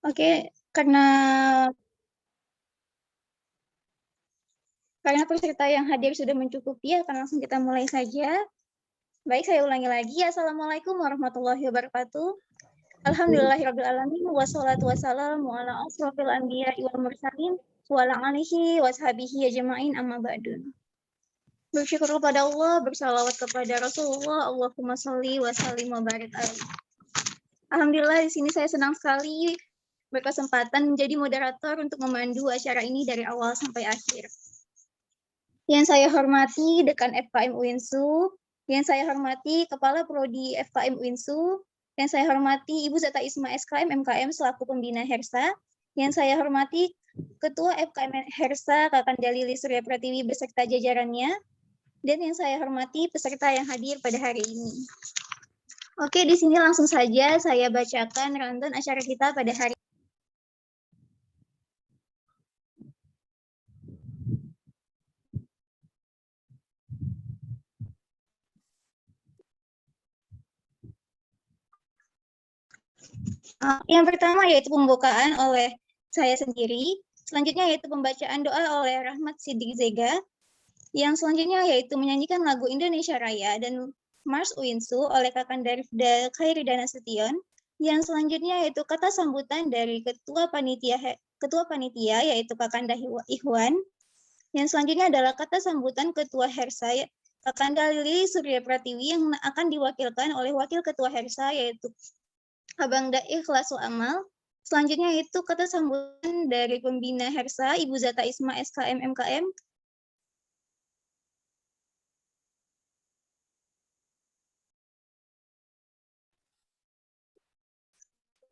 Oke, karena peserta yang hadir sudah mencukupi, akan langsung kita mulai saja. Baik, saya ulangi lagi. Assalamualaikum warahmatullahi wabarakatuh. Alhamdulillahirrabbilalamin. Wassalatu wassalamu ala asrofil anbiya wal mursalin wa ala alihi washabihi ajma'in amma ba'du. Bersyukur kepada Allah, bersalawat kepada Rasulullah. Allahumma sholli wa sallim wa barik alaihi. Alhamdulillah, di sini saya senang sekali berkesempatan menjadi moderator untuk memandu acara ini dari awal sampai akhir. Yang saya hormati Dekan FKM UINSU, yang saya hormati Kepala Prodi FKM UINSU, yang saya hormati Ibu Zata Isma SKM MKM selaku pembina HERSA, yang saya hormati Ketua FKM HERSA Kakanda Lili Surya Pratiwi beserta jajarannya, dan yang saya hormati peserta yang hadir pada hari ini. Oke, di sini langsung saja saya bacakan rundown acara kita pada hari ini. Yang pertama yaitu pembukaan oleh saya sendiri, selanjutnya yaitu pembacaan doa oleh Rahmat Siddiq Zega, yang selanjutnya yaitu menyanyikan lagu Indonesia Raya dan Mars UINSU oleh Kakanda Rifda Khairidana Sution, yang selanjutnya yaitu kata sambutan dari Ketua Panitia yaitu Kakanda Ikhwan, yang selanjutnya adalah kata sambutan Ketua HERSA Kakanda Lili Surya Pratiwi yang akan diwakilkan oleh Wakil Ketua HERSA yaitu Abang Ikhlas Amal. Selanjutnya itu kata sambutan dari pembina HERSA, Ibu Zata Isma SKM MKM.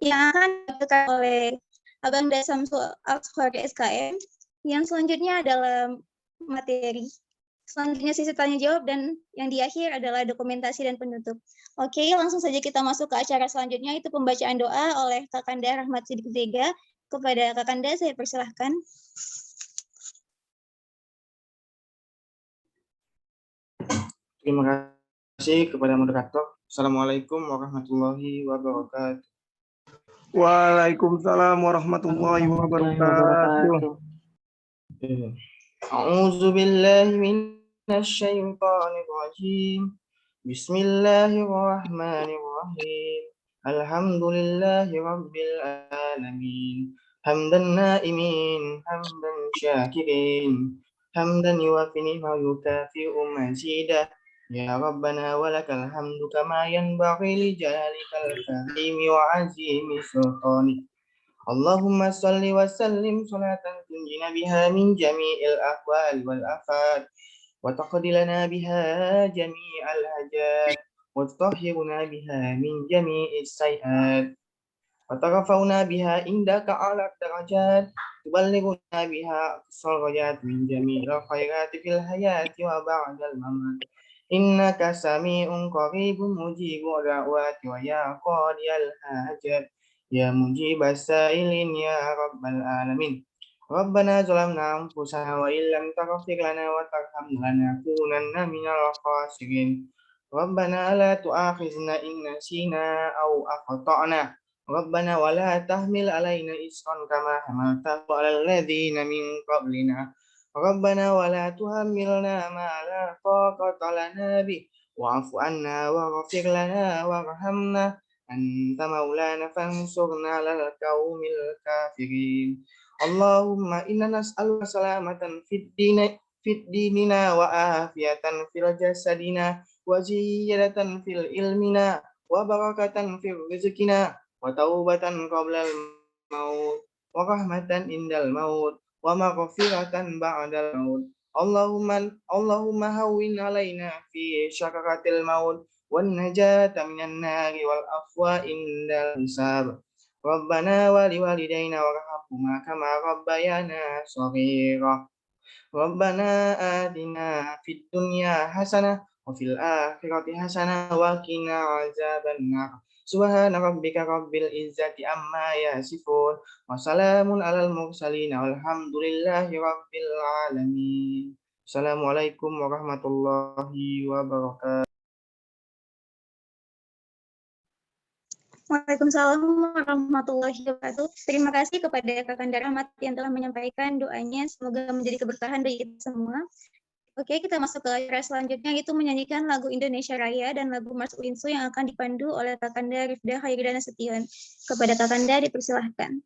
Yang akan dilakukan oleh Abang Samsul Al-Khori SKM. Yang selanjutnya adalah materi. Selanjutnya sisi tanya jawab, dan yang di akhir adalah dokumentasi dan penutup. Oke, langsung saja kita masuk ke acara selanjutnya, itu pembacaan doa oleh Kakanda Rahmat Siddiq Zega. Kepada Kakanda saya persilahkan. Terima kasih kepada moderator. Assalamualaikum warahmatullahi wabarakatuh. Waalaikumsalam warahmatullahi wabarakatuh. A'udzu billahi minasy syaithanir rajim. Bismillahirrahmanirrahim. Alhamdulillahi rabbil alamin. Hamdan na'imin, hamdan syakirin, hamdan yuwafi ni'mahu yukafi'u mazidah. Ya Rabbana walakal hamdu kama yanbaghi li jalalika al-karimi wa azimi sultanik. Allahumma salli wa sallim salatan tunjina biha min jami'il ahwal wal afat wa taqdi lana biha jami'al hajat wa tutahhiruna biha min jami'is sayiat wa tarfa'una biha indaka ala darajat tuballighuna biha aqsal min jami'il khairati fil hayati wa ba'dal mamat. Innaka sami'un qaribun mujibud da'wati wa ya qadiyal hajat ya mujibas sa'ilin ya rabbal alamin. Rabbana zalamna anfusana wa illam taghfir lana wa tarhamna lanakunanna minal khasirin. Rabbana la tu'akhizna in nasina aw akhtana. Rabbana wa la tahmil alaina isran kama hamaltahu 'alal ladzina min qablina. Rabbana wa la tuhammilna ma la taqata lana bih wa'fu 'anna waghfir lana warhamna anta maulana fansurna 'alal qaumil kafirin. Allahumma inna nas'aluka salamatan fid dinina wa afiyatan fil jasadina wa ziyadatan fil ilmina wa barakatan fil rizqina wa taubatan qablal maut wa rahmatan indal maut wa maghfiratan ba'dal maut. Allahumma hawwin alaina fi syakaratil maut wan najata minan nari wal afwa indal hisab. Rabbana wa liwalidayna warhamhuma kama rabbayana shaghira. Rabbana atina fid dunya hasanah wa fil akhirati hasanah wa qina azabannar. Subhana rabbika rabbil izzati amma yasifun wa salamun alal mursalin walhamdulillahi rabbil alamin. Assalamualaikum warahmatullahi wabarakatuh. Waalaikumsalam warahmatullahi wabarakatuh. Terima kasih kepada Kakanda Rahmat yang telah menyampaikan doanya. Semoga menjadi keberkahan bagi kita semua. Oke, kita masuk ke acara selanjutnya, yaitu menyanyikan lagu Indonesia Raya dan lagu Mars Ulinso yang akan dipandu oleh Kakanda Rifda Hairudana Setion. Kepada Kakanda dipersilahkan.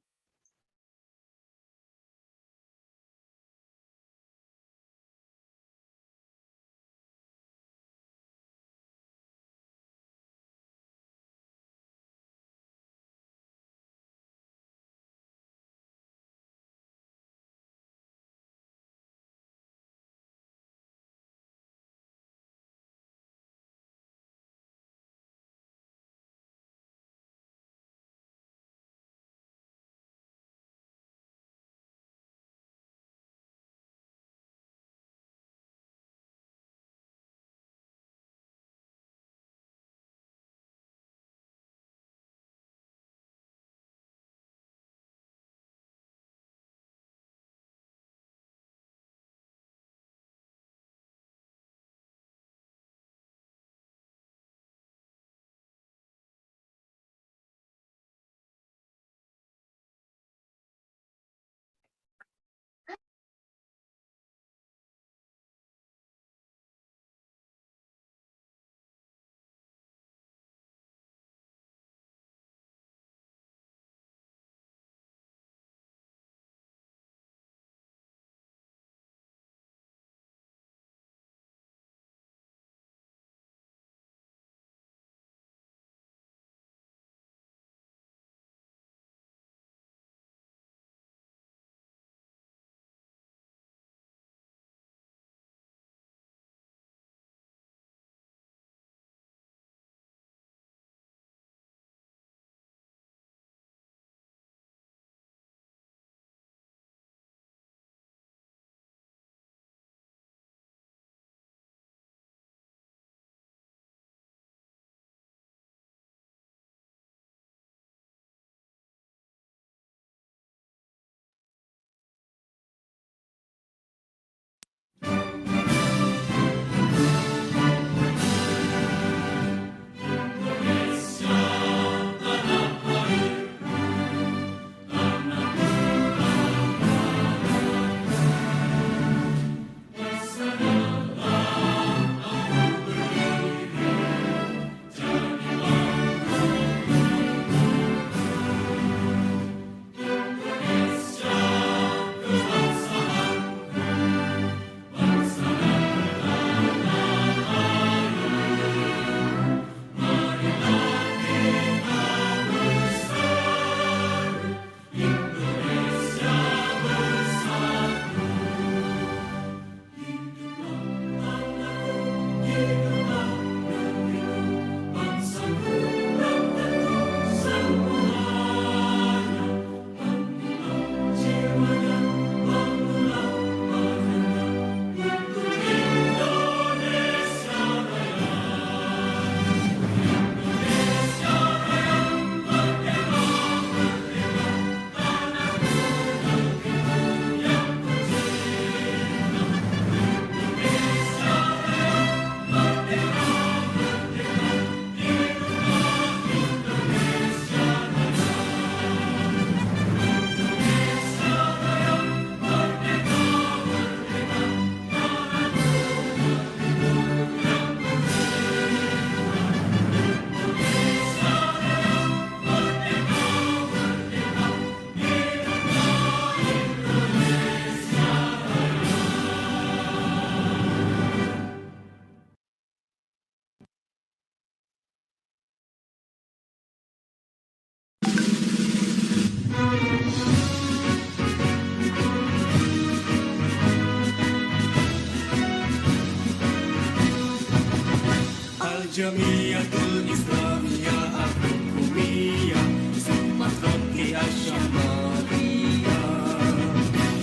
Jamiatul Islamiyah Al-Hukumiyah Sumatera Asyamariyah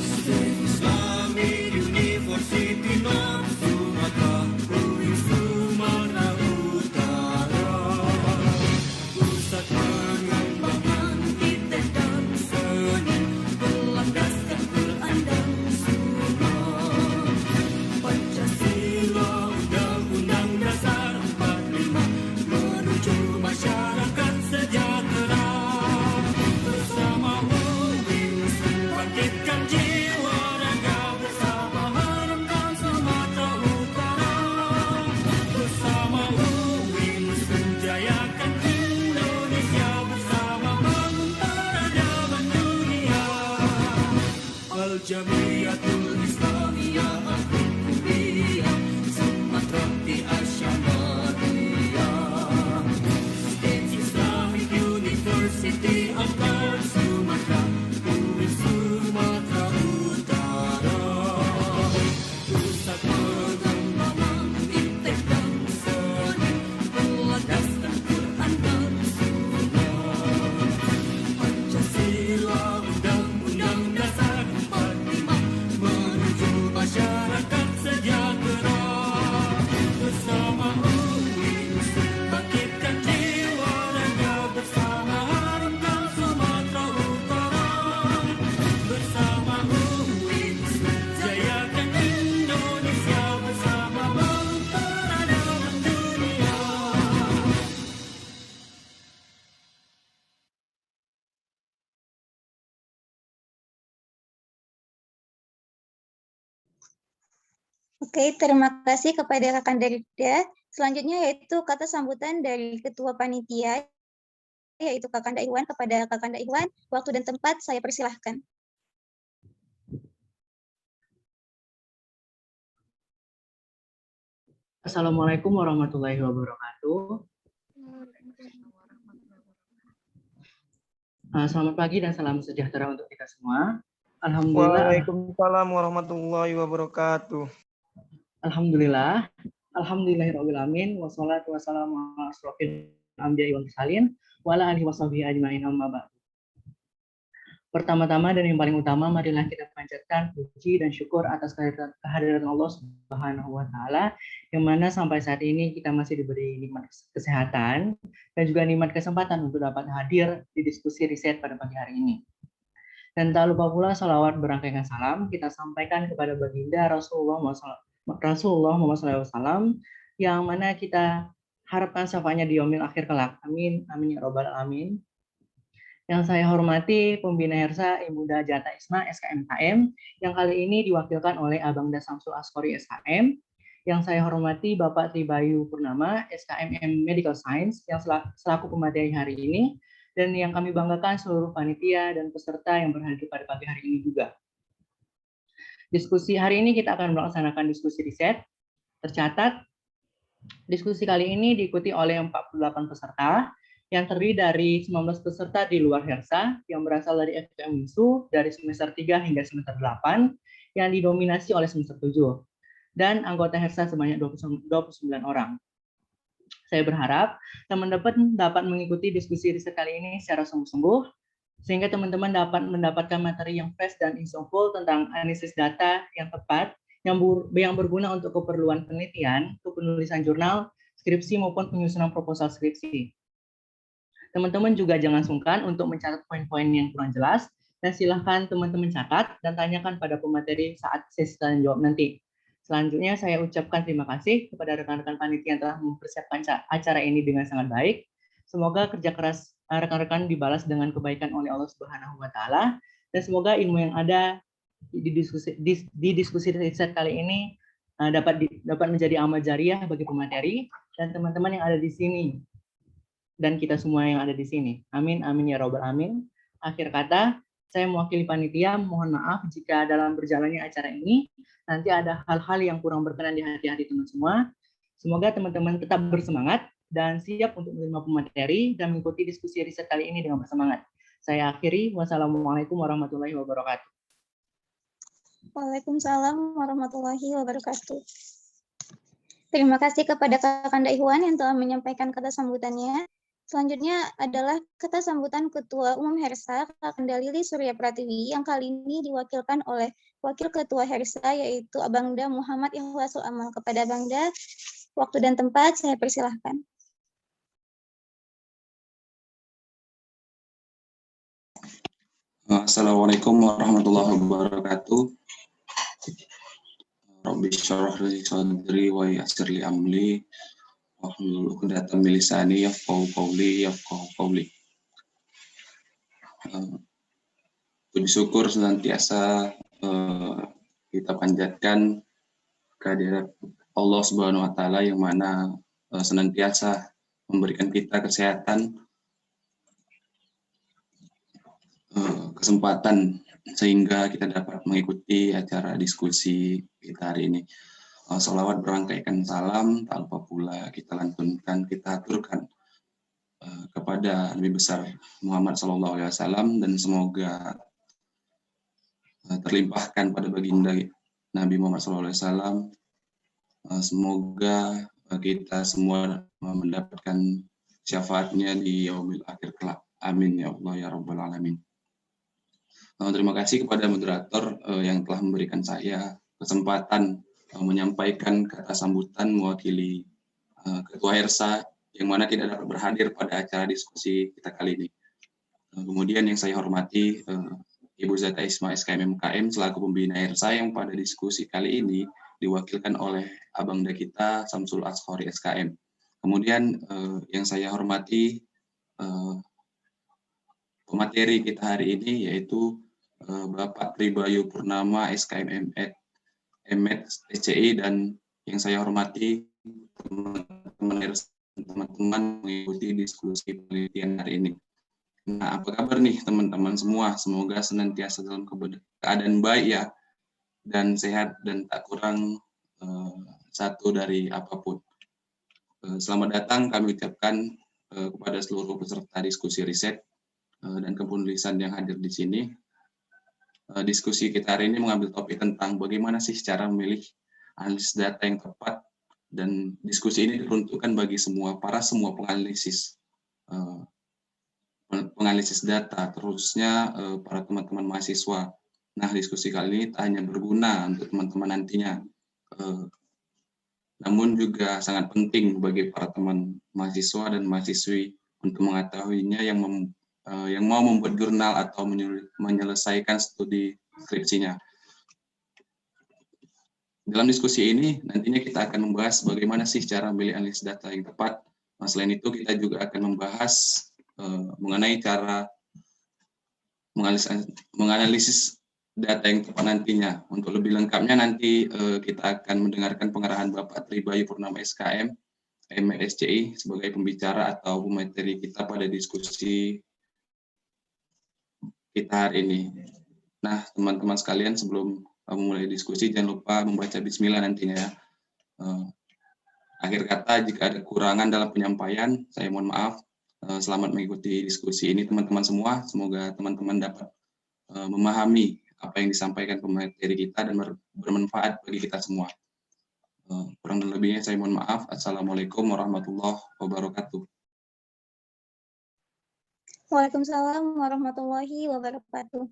State Islamic University North Sumatra UI Sumatera Utara Pusat pengembangan kita dan seni berlandaskan Quran dan Sunnah Pancasila Undang-Undang Dasar 45 Jamiatul Islamiyah Al-Kulliyah Sumatera Asy'ariyah State Islamic University of Sumatera UI Sumatera Utara Pusat pengembangan iptek dan seni berlandaskan Quran dan Sunnah Pancasila Undang-Undang Dasar 45 menuju masyarakat sejahtera bersama UI bangkitkan jiwa raga bersama harumkan Sumatera Utara bersama UI jayakan Indonesia bersama memperadaban dunia. Oke, terima kasih kepada rekan Darida. Selanjutnya yaitu kata sambutan dari Ketua Panitia, yaitu Kakanda Iwan. Kepada Kakanda Iwan, waktu dan tempat saya persilahkan. Assalamualaikum warahmatullahi wabarakatuh. Selamat pagi dan salam sejahtera untuk kita semua. Alhamdulillah, Waalaikumsalam warahmatullahi wabarakatuh. alhamdulillah, alhamdulillahirabbil alamin wassalatu wassalamu ala asrofil anbiya'i wal mursalin wa ala alihi washabihi ajmain amma ba'du. Pertama-tama dan yang paling utama, marilah kita panjatkan puji dan syukur atas kehadiran Allah Subhanahu wa taala yang mana sampai saat ini kita masih diberi nikmat kesehatan dan juga nikmat kesempatan untuk dapat hadir di diskusi riset pada pagi hari ini. Dan tak lupa pula salawat berangkaikan salam kita sampaikan kepada baginda Rasulullah Muhammad SAW yang mana kita harapkan syafaatnya di yaumil akhir kelak. Amin, amin ya robbal alamin. Yang saya hormati Pembina Hersa Ibunda Jata Isma SKMKM yang kali ini diwakilkan oleh Abangda Samsul Askori SKM. Yang saya hormati Bapak Tribayu Purnama SKMM Medical Science yang selaku pemateri hari ini, dan yang kami banggakan seluruh panitia dan peserta yang berhadir pada pagi hari ini juga. Diskusi hari ini kita akan melaksanakan diskusi riset. Tercatat, diskusi kali ini diikuti oleh 48 peserta yang terdiri dari 19 peserta di luar Hersa yang berasal dari FKM Winsu dari semester 3 hingga semester 8 yang didominasi oleh semester 7 dan anggota Hersa sebanyak 29 orang. Saya berharap teman-teman dapat mengikuti diskusi riset kali ini secara sungguh-sungguh sehingga teman-teman dapat mendapatkan materi yang fresh dan insightful tentang analisis data yang tepat yang berguna untuk keperluan penelitian, kepenulisan jurnal, skripsi maupun penyusunan proposal skripsi. Teman-teman juga jangan sungkan untuk mencatat poin-poin yang kurang jelas dan silahkan teman-teman catat dan tanyakan pada pemateri saat sesi tanya jawab nanti. Selanjutnya saya ucapkan terima kasih kepada rekan-rekan panitia yang telah mempersiapkan acara ini dengan sangat baik. Semoga kerja keras rekan-rekan dibalas dengan kebaikan oleh Allah Subhanahu wa taala dan semoga ilmu yang ada di diskusi riset kali ini dapat menjadi amal jariah bagi pemateri dan teman-teman yang ada di sini dan kita semua yang ada di sini. Amin, amin ya robbal alamin. Akhir kata, saya mewakili panitia, mohon maaf jika dalam berjalannya acara ini nanti ada hal-hal yang kurang berkenan di hati-hati teman semua. Semoga teman-teman tetap bersemangat dan siap untuk menerima pemateri dan mengikuti diskusi riset kali ini dengan bersemangat. Saya akhiri, wassalamualaikum warahmatullahi wabarakatuh. Waalaikumsalam warahmatullahi wabarakatuh. Terima kasih kepada Kakanda Iwan yang telah menyampaikan kata sambutannya. Selanjutnya adalah kata sambutan Ketua Umum Hersa, Kakanda Lili Surya Pratiwi, yang kali ini diwakilkan oleh Wakil Ketua Hersa, yaitu Abangda Muhammad Ikhlasul Amal. Kepada Abangda, waktu dan tempat saya persilahkan. Assalamualaikum warahmatullahi wabarakatuh. Rabbi syrah li sadri wa yassir li amri wahlul 'uqdatam min lisani yafqahu qawli. Puji syukur senantiasa kita panjatkan kehadirat Allah Subhanahu wa taala yang mana senantiasa memberikan kita kesehatan, kesempatan sehingga kita dapat mengikuti acara diskusi kita hari ini. Sholawat berangkaikan salam, tak lupa pula kita lantunkan, kita aturkan kepada Nabi besar Muhammad SAW, dan semoga terlimpahkan pada baginda Nabi Muhammad SAW. Semoga kita semua mendapatkan syafaatnya di yaumil akhir kelak. Amin ya Allah ya Rabbal Alamin. Terima kasih kepada moderator yang telah memberikan saya kesempatan menyampaikan kata sambutan mewakili Ketua HERSA yang mana tidak dapat berhadir pada acara diskusi kita kali ini. Kemudian yang saya hormati Ibu Zata Isma SKM MKM selaku pembina HERSA yang pada diskusi kali ini diwakilkan oleh abangda kita Samsul Ashori SKM. Kemudian yang saya hormati pemateri kita hari ini yaitu Bapak Tribayu Purnama SKM MED SCI, dan yang saya hormati teman-teman mengikuti diskusi penelitian hari ini. Nah, apa kabar nih teman-teman semua? Semoga senantiasa dalam keadaan baik ya, dan sehat dan tak kurang satu dari apapun. Selamat datang kami ucapkan kepada seluruh peserta diskusi riset dan kepenulisan yang hadir di sini. Diskusi kita hari ini mengambil topik tentang bagaimana sih cara memilih analisis data yang tepat, dan diskusi ini diperuntukkan bagi semua penganalisis data, terusnya para teman-teman mahasiswa. Nah, diskusi kali ini tak hanya berguna untuk teman-teman nantinya, namun juga sangat penting bagi para teman mahasiswa dan mahasiswi untuk mengetahuinya yang mau membuat jurnal atau menyelesaikan studi skripsinya. Dalam diskusi ini, nantinya kita akan membahas bagaimana sih cara memilih analisis data yang tepat. Nah, selain itu, kita juga akan membahas mengenai cara menganalisis data yang tepat nantinya. Untuk lebih lengkapnya, nanti kita akan mendengarkan pengarahan Bapak Tribayu Purnama SKM, MSCI, sebagai pembicara atau pemateri kita pada diskusi kita hari ini. Nah, teman-teman sekalian, sebelum memulai diskusi, jangan lupa membaca bismillah nantinya ya. Akhir kata, jika ada kekurangan dalam penyampaian, saya mohon maaf. Selamat mengikuti diskusi ini teman-teman semua. Semoga teman-teman dapat memahami apa yang disampaikan pemateri kita dan bermanfaat bagi kita semua. Kurang dan lebihnya saya mohon maaf. Assalamualaikum warahmatullahi wabarakatuh. Waalaikumsalam warahmatullahi wabarakatuh.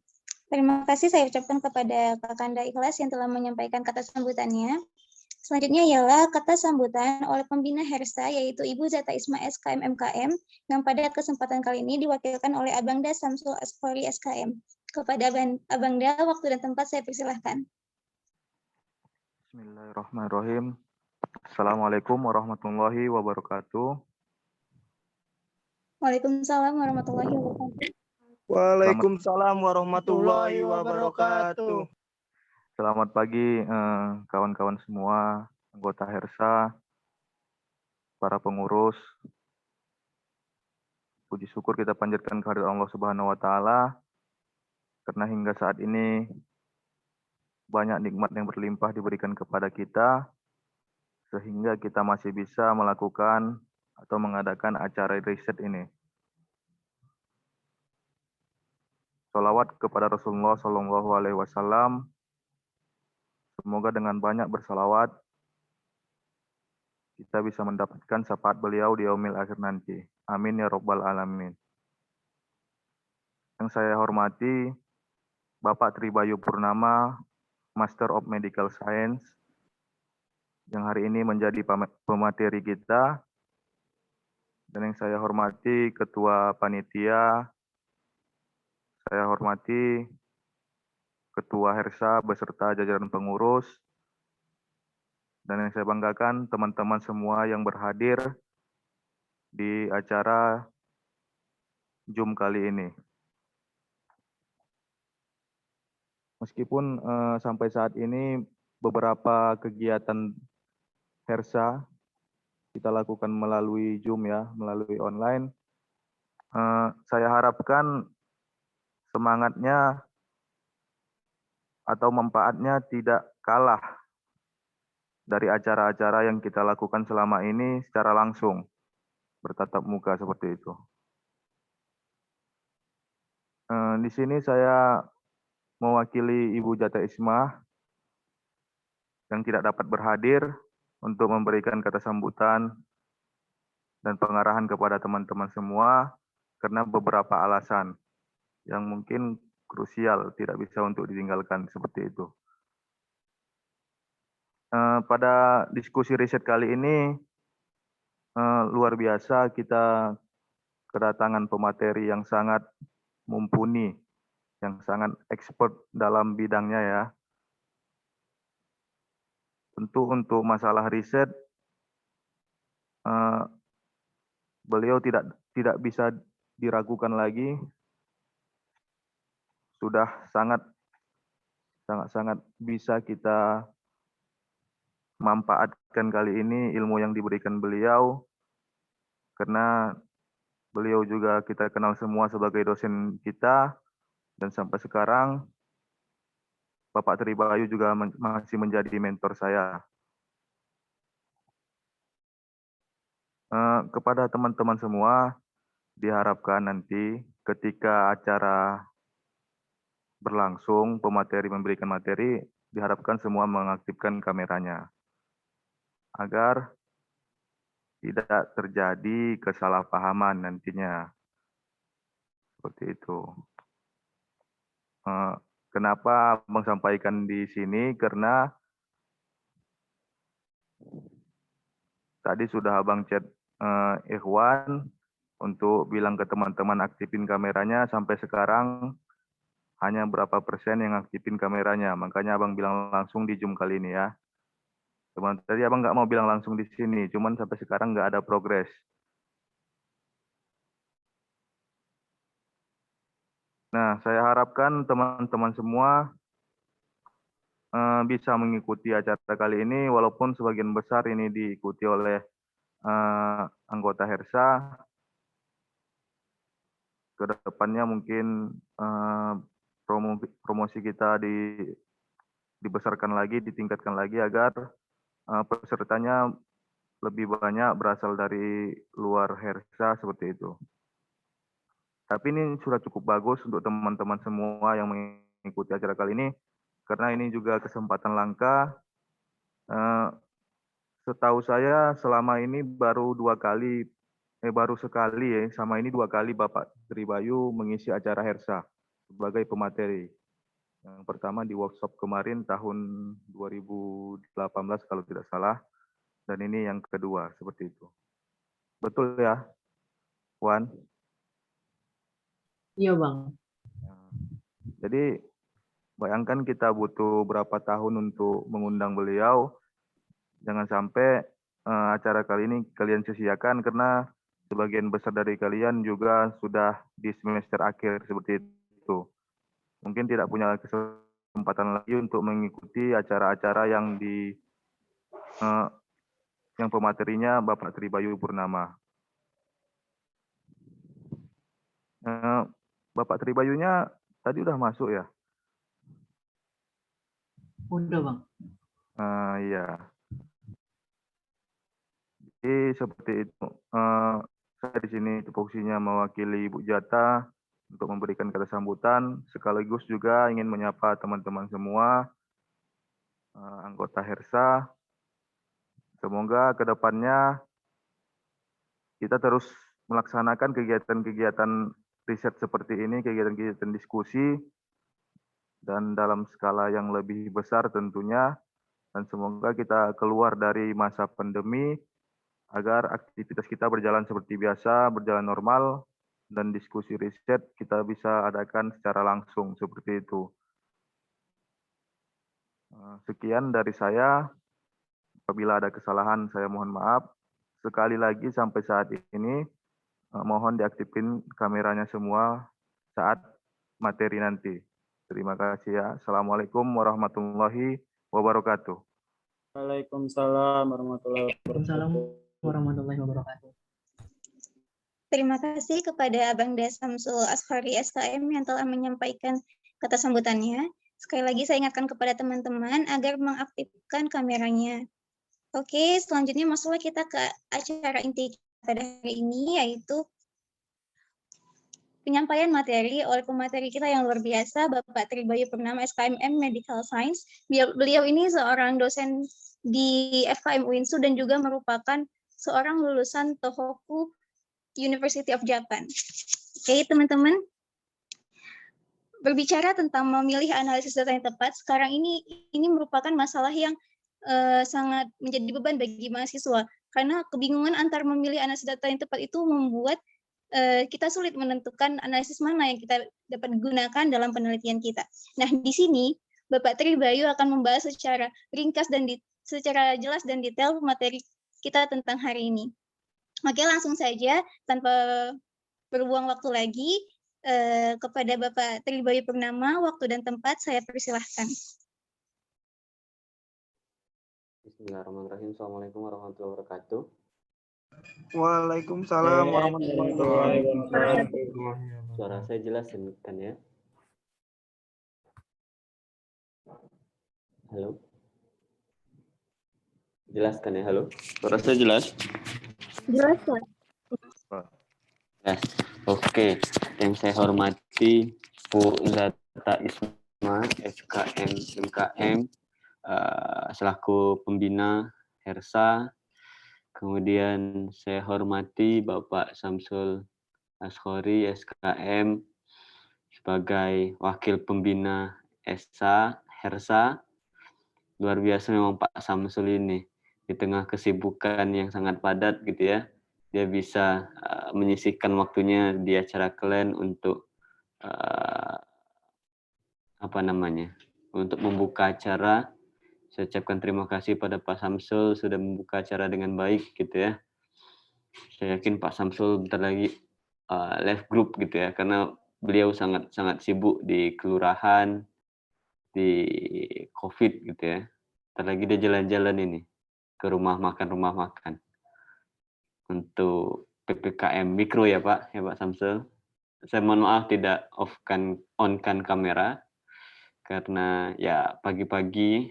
Terima kasih saya ucapkan kepada Kakanda Ikhlas yang telah menyampaikan kata sambutannya. Selanjutnya ialah kata sambutan oleh pembina HERSA, yaitu Ibu Zata Isma SKM MKM, yang pada kesempatan kali ini diwakilkan oleh Abangda Samsul Ashori SKM. Kepada Abangda, waktu dan tempat saya persilahkan. Bismillahirrahmanirrahim. Assalamualaikum warahmatullahi wabarakatuh. Waalaikumsalam warahmatullahi wabarakatuh. Waalaikumsalam warahmatullahi wabarakatuh. Selamat pagi kawan-kawan semua, anggota HERSA, para pengurus. Puji syukur kita panjatkan kehadirat Allah Subhanahu wa taala karena hingga saat ini banyak nikmat yang berlimpah diberikan kepada kita sehingga kita masih bisa melakukan atau mengadakan acara riset ini. Sholawat kepada Rasulullah SAW. Semoga dengan banyak bersalawat kita bisa mendapatkan syafaat beliau di yaumil akhir nanti. Amin ya Rabbal Alamin. Yang saya hormati Bapak Tribayu Purnama, Master of Medical Science, yang hari ini menjadi pemateri kita. Dan yang saya hormati Ketua Panitia, saya hormati Ketua HERSA beserta jajaran pengurus, dan yang saya banggakan teman-teman semua yang berhadir di acara Zoom kali ini. Meskipun sampai saat ini beberapa kegiatan HERSA kita lakukan melalui Zoom ya, melalui online, saya harapkan semangatnya atau manfaatnya tidak kalah dari acara-acara yang kita lakukan selama ini secara langsung, bertatap muka seperti itu. Di sini saya mewakili Ibu Jata Ismah yang tidak dapat berhadir untuk memberikan kata sambutan dan pengarahan kepada teman-teman semua karena beberapa alasan yang mungkin krusial tidak bisa untuk ditinggalkan seperti itu. Pada diskusi riset kali ini luar biasa, kita kedatangan pemateri yang sangat mumpuni, yang sangat expert dalam bidangnya ya. Tentu untuk masalah riset, beliau tidak bisa diragukan lagi, sudah sangat bisa kita manfaatkan kali ini ilmu yang diberikan beliau, karena beliau juga kita kenal semua sebagai dosen kita, dan sampai sekarang Bapak Tribayu juga masih menjadi mentor saya. Kepada teman-teman semua, diharapkan nanti ketika acara berlangsung, pemateri memberikan materi, diharapkan semua mengaktifkan kameranya, agar tidak terjadi kesalahpahaman nantinya. Seperti itu. Kenapa Abang sampaikan di sini? Karena tadi sudah Abang chat Ikhwan untuk bilang ke teman-teman aktifin kameranya, sampai sekarang hanya berapa persen yang aktifin kameranya. Makanya Abang bilang langsung di Zoom kali ini ya. Teman, tadi Abang nggak mau bilang langsung di sini, cuman sampai sekarang nggak ada progres. Nah, saya harapkan teman-teman semua bisa mengikuti acara kali ini, walaupun sebagian besar ini diikuti oleh anggota Hersa. Kedepannya mungkin promosi kita dibesarkan lagi, ditingkatkan lagi agar pesertanya lebih banyak berasal dari luar Hersa seperti itu. Tapi ini sudah cukup bagus untuk teman-teman semua yang mengikuti acara kali ini, karena ini juga kesempatan langka. Setahu saya selama ini baru sekali ya, sama ini 2 kali Bapak Tribayu mengisi acara Hersa sebagai pemateri. Yang pertama di workshop kemarin tahun 2018 kalau tidak salah, dan ini yang kedua seperti itu. Betul ya, Wan? Iya, Bang. Jadi bayangkan kita butuh berapa tahun untuk mengundang beliau. Jangan sampai acara kali ini kalian sia-siakan, karena sebagian besar dari kalian juga sudah di semester akhir seperti itu. Mungkin tidak punya kesempatan lagi untuk mengikuti acara-acara yang yang pematerinya Bapak Tribayu Purnama. Bapak Tribayunya tadi udah masuk ya? Udah, Bang. Iya. Jadi seperti itu. Saya di sini tupoksinya mewakili Ibu Jata untuk memberikan kata sambutan, sekaligus juga ingin menyapa teman-teman semua anggota Hersa. Semoga ke depannya kita terus melaksanakan kegiatan-kegiatan riset seperti ini, kegiatan-kegiatan diskusi, dan dalam skala yang lebih besar tentunya, dan semoga kita keluar dari masa pandemi agar aktivitas kita berjalan seperti biasa, berjalan normal, dan diskusi riset kita bisa adakan secara langsung seperti itu. Sekian dari saya. Apabila ada kesalahan, saya mohon maaf. Sekali lagi sampai saat ini, mohon diaktifin kameranya semua saat materi nanti. Terima kasih ya. Assalamualaikum warahmatullahi wabarakatuh. Waalaikumsalam warahmatullahi wabarakatuh. Terima kasih kepada Abang Des Samsul Ashari SKM yang telah menyampaikan kata sambutannya. Sekali lagi saya ingatkan kepada teman-teman agar mengaktifkan kameranya. Oke, selanjutnya masuklah kita ke acara inti pada hari ini, yaitu penyampaian materi oleh pemateri kita yang luar biasa, Bapak Tribayu Purnama, SKMM Medical Science. Beliau ini seorang dosen di FKM UINSU dan juga merupakan seorang lulusan Tohoku University of Japan. Oke, teman-teman. Berbicara tentang memilih analisis data yang tepat, sekarang ini merupakan masalah yang sangat menjadi beban bagi mahasiswa. Karena kebingungan antar memilih analisis data yang tepat itu membuat kita sulit menentukan analisis mana yang kita dapat gunakan dalam penelitian kita. Nah, di sini Bapak Tribayu akan membahas secara ringkas dan secara jelas dan detail materi kita tentang hari ini. Oke, langsung saja tanpa berbuang waktu lagi, kepada Bapak Tribayu Purnama, waktu dan tempat saya persilahkan. Bismillahirrahmanirrahim. Assalamualaikum warahmatullahi wabarakatuh. Waalaikumsalam warahmatullahi wabarakatuh. Suara saya jelas kan ya? Halo? Jelas kan ya? Halo? Suara saya jelas? Jelas, Pak. Jelas. Oke. Yang saya hormati Bu Zata Isma, SKM MKM, selaku pembina HERSA. Kemudian saya hormati Bapak Samsul Ashori, SKM, sebagai wakil pembina ESA, HERSA. Luar biasa memang Pak Samsul ini. Di tengah kesibukan yang sangat padat gitu ya, dia bisa menyisihkan waktunya di acara kalian untuk untuk membuka acara. Saya ucapkan terima kasih pada Pak Samsul sudah membuka acara dengan baik gitu ya. Saya yakin Pak Samsul bentar lagi live group gitu ya, karena beliau sangat sibuk di kelurahan, di COVID gitu ya. Bentar lagi dia jalan-jalan ini ke rumah makan untuk PPKM mikro ya Pak Samsul. Saya mohon maaf tidak on-kan kamera karena ya pagi-pagi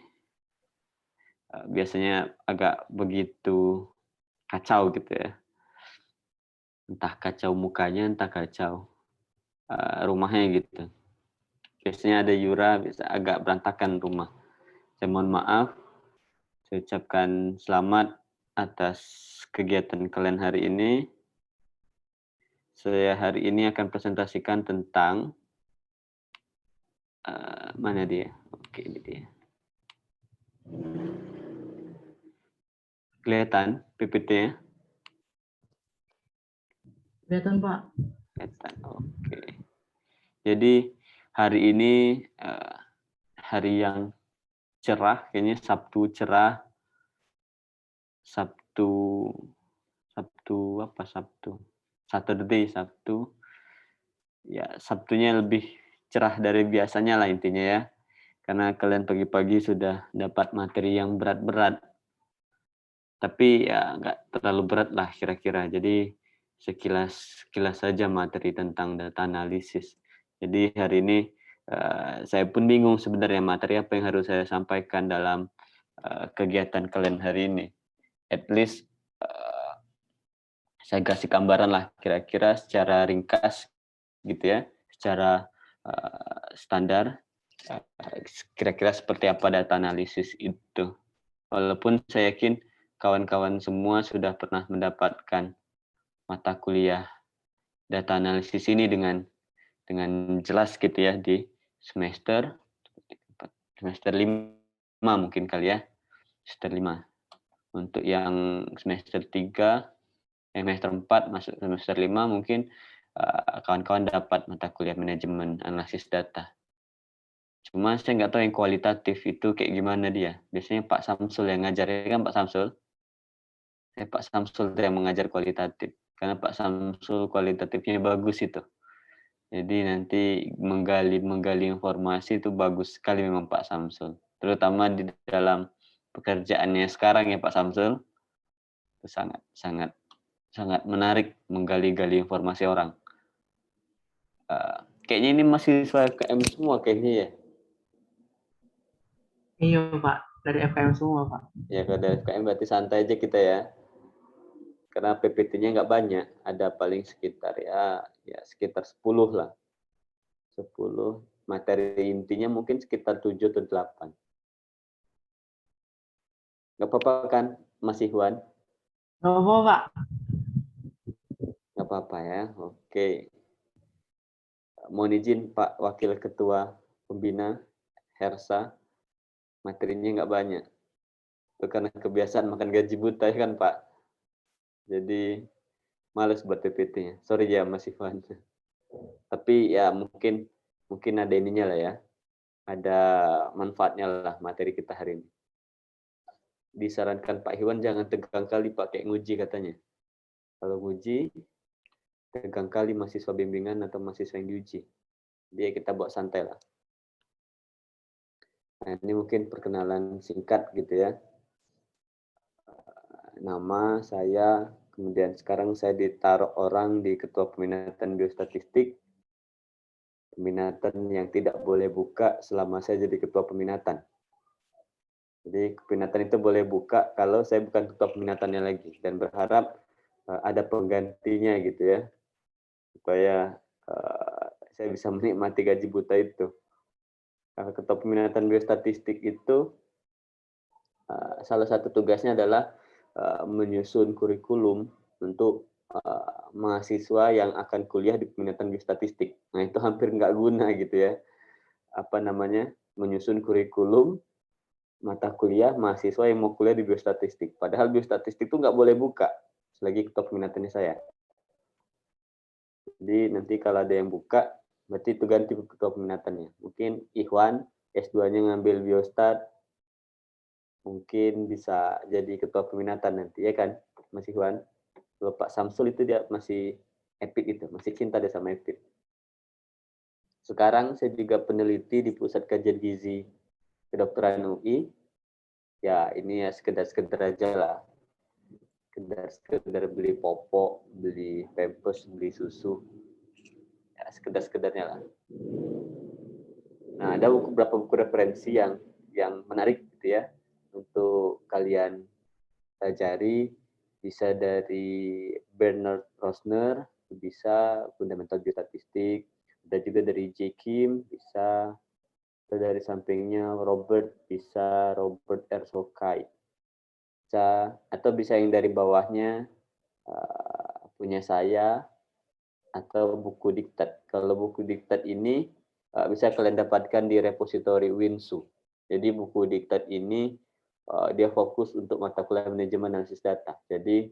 biasanya agak begitu kacau gitu ya. Entah kacau mukanya, entah kacau rumahnya gitu. Biasanya ada Yura, bisa agak berantakan rumah. Saya mohon maaf. Saya ucapkan selamat atas kegiatan kalian hari ini. Saya hari ini akan presentasikan tentang mana dia? Oke, ini dia. Kelihatan PPT-nya? Kelihatan, Pak. Kelihatan, oke. Jadi hari ini hari yang cerah, kayaknya Sabtu cerah. Sabtu. Ya, Sabtunya lebih cerah dari biasanya lah intinya ya. Karena kalian pagi-pagi sudah dapat materi yang berat-berat. Tapi ya nggak terlalu berat lah kira-kira. Jadi sekilas saja materi tentang data analisis. Jadi hari ini saya pun bingung sebenarnya materi apa yang harus saya sampaikan dalam kegiatan kalian hari ini. At least saya kasih gambaran lah kira-kira secara ringkas gitu ya, secara standar kira-kira seperti apa data analisis itu. Walaupun saya yakin kawan-kawan semua sudah pernah mendapatkan mata kuliah data analisis ini dengan jelas gitu ya di semester 5 mungkin kali ya, semester 5. Untuk yang semester 3, semester 4 masuk semester 5 mungkin kawan-kawan dapat mata kuliah manajemen analisis data. Cuma saya nggak tahu yang kualitatif itu kayak gimana dia. Biasanya Pak Samsul yang ngajar, ya kan Pak Samsul? Pak Samsul yang mengajar kualitatif. Karena Pak Samsul kualitatifnya bagus itu. Jadi nanti menggali informasi itu bagus sekali memang Pak Samsul. Terutama di dalam pekerjaannya sekarang ya Pak Samsul. Itu sangat menarik menggali-gali informasi orang. Kayaknya ini mahasiswa KM semua kayaknya ya. Iya Pak, dari FKM semua Pak. Ya kalau dari FKM berarti santai aja kita ya. Karena PPT-nya nggak banyak, ada paling sekitar ya sekitar 10 lah. 10 materi intinya mungkin sekitar 7 atau 8. Nggak apa-apa kan, Mas Ikhwan? Nggak apa Pak. Nggak apa-apa ya, oke. Mohon izin Pak Wakil Ketua Pembina, Hersa, materinya nggak banyak. Itu karena kebiasaan makan gaji buta ya kan Pak. Jadi males buat PPT-nya. Sorry ya Mas Ikhwan. Tapi ya mungkin ada ininya lah ya. Ada manfaatnya lah materi kita hari ini. Disarankan Pak Iwan jangan tegang kali pakai nguji katanya. Kalau nguji tegang kali mahasiswa bimbingan atau mahasiswa yang diuji. Dia kita bawa santai lah. Nah, ini mungkin perkenalan singkat gitu ya. Nama saya, kemudian sekarang saya ditaruh orang di Ketua Peminatan Biostatistik. Peminatan yang tidak boleh buka selama saya jadi Ketua Peminatan. Jadi peminatan itu boleh buka kalau saya bukan Ketua Peminatannya lagi. Dan berharap ada penggantinya gitu ya. Supaya saya bisa menikmati gaji buta itu. Ketua Peminatan Biostatistik itu salah satu tugasnya adalah menyusun kurikulum untuk mahasiswa yang akan kuliah di peminatan biostatistik. Nah itu hampir nggak guna gitu ya. Menyusun kurikulum mata kuliah mahasiswa yang mau kuliah di biostatistik. Padahal biostatistik itu nggak boleh buka selagi ketua peminatannya saya. Jadi nanti kalau ada yang buka, berarti itu ganti ketua peminatannya. Mungkin Ikhwan S2-nya ngambil biostat, mungkin bisa jadi ketua peminatan nanti ya kan, Mas Ikhwan. Kalau Pak Samsul itu dia masih EPIK itu, masih cinta dia sama EPIK. Sekarang saya juga peneliti di Pusat Kajian Gizi Kedokteran UI. Ya ini ya sekedar aja lah. Sekedar beli popok, beli pampers, beli susu. Ya sekedarnya lah. Nah, ada beberapa buku referensi yang menarik gitu ya untuk kalian pelajari. Bisa dari Bernard Rosner, bisa Fundamental Biostatistik, ada juga dari J. Kim, bisa dari sampingnya Robert, bisa Robert R. Sokai, bisa atau bisa yang dari bawahnya punya saya atau buku diktat. Kalau buku diktat ini bisa kalian dapatkan di repositori Winsu. Jadi buku diktat ini dia fokus untuk mata kuliah manajemen analisis data. Jadi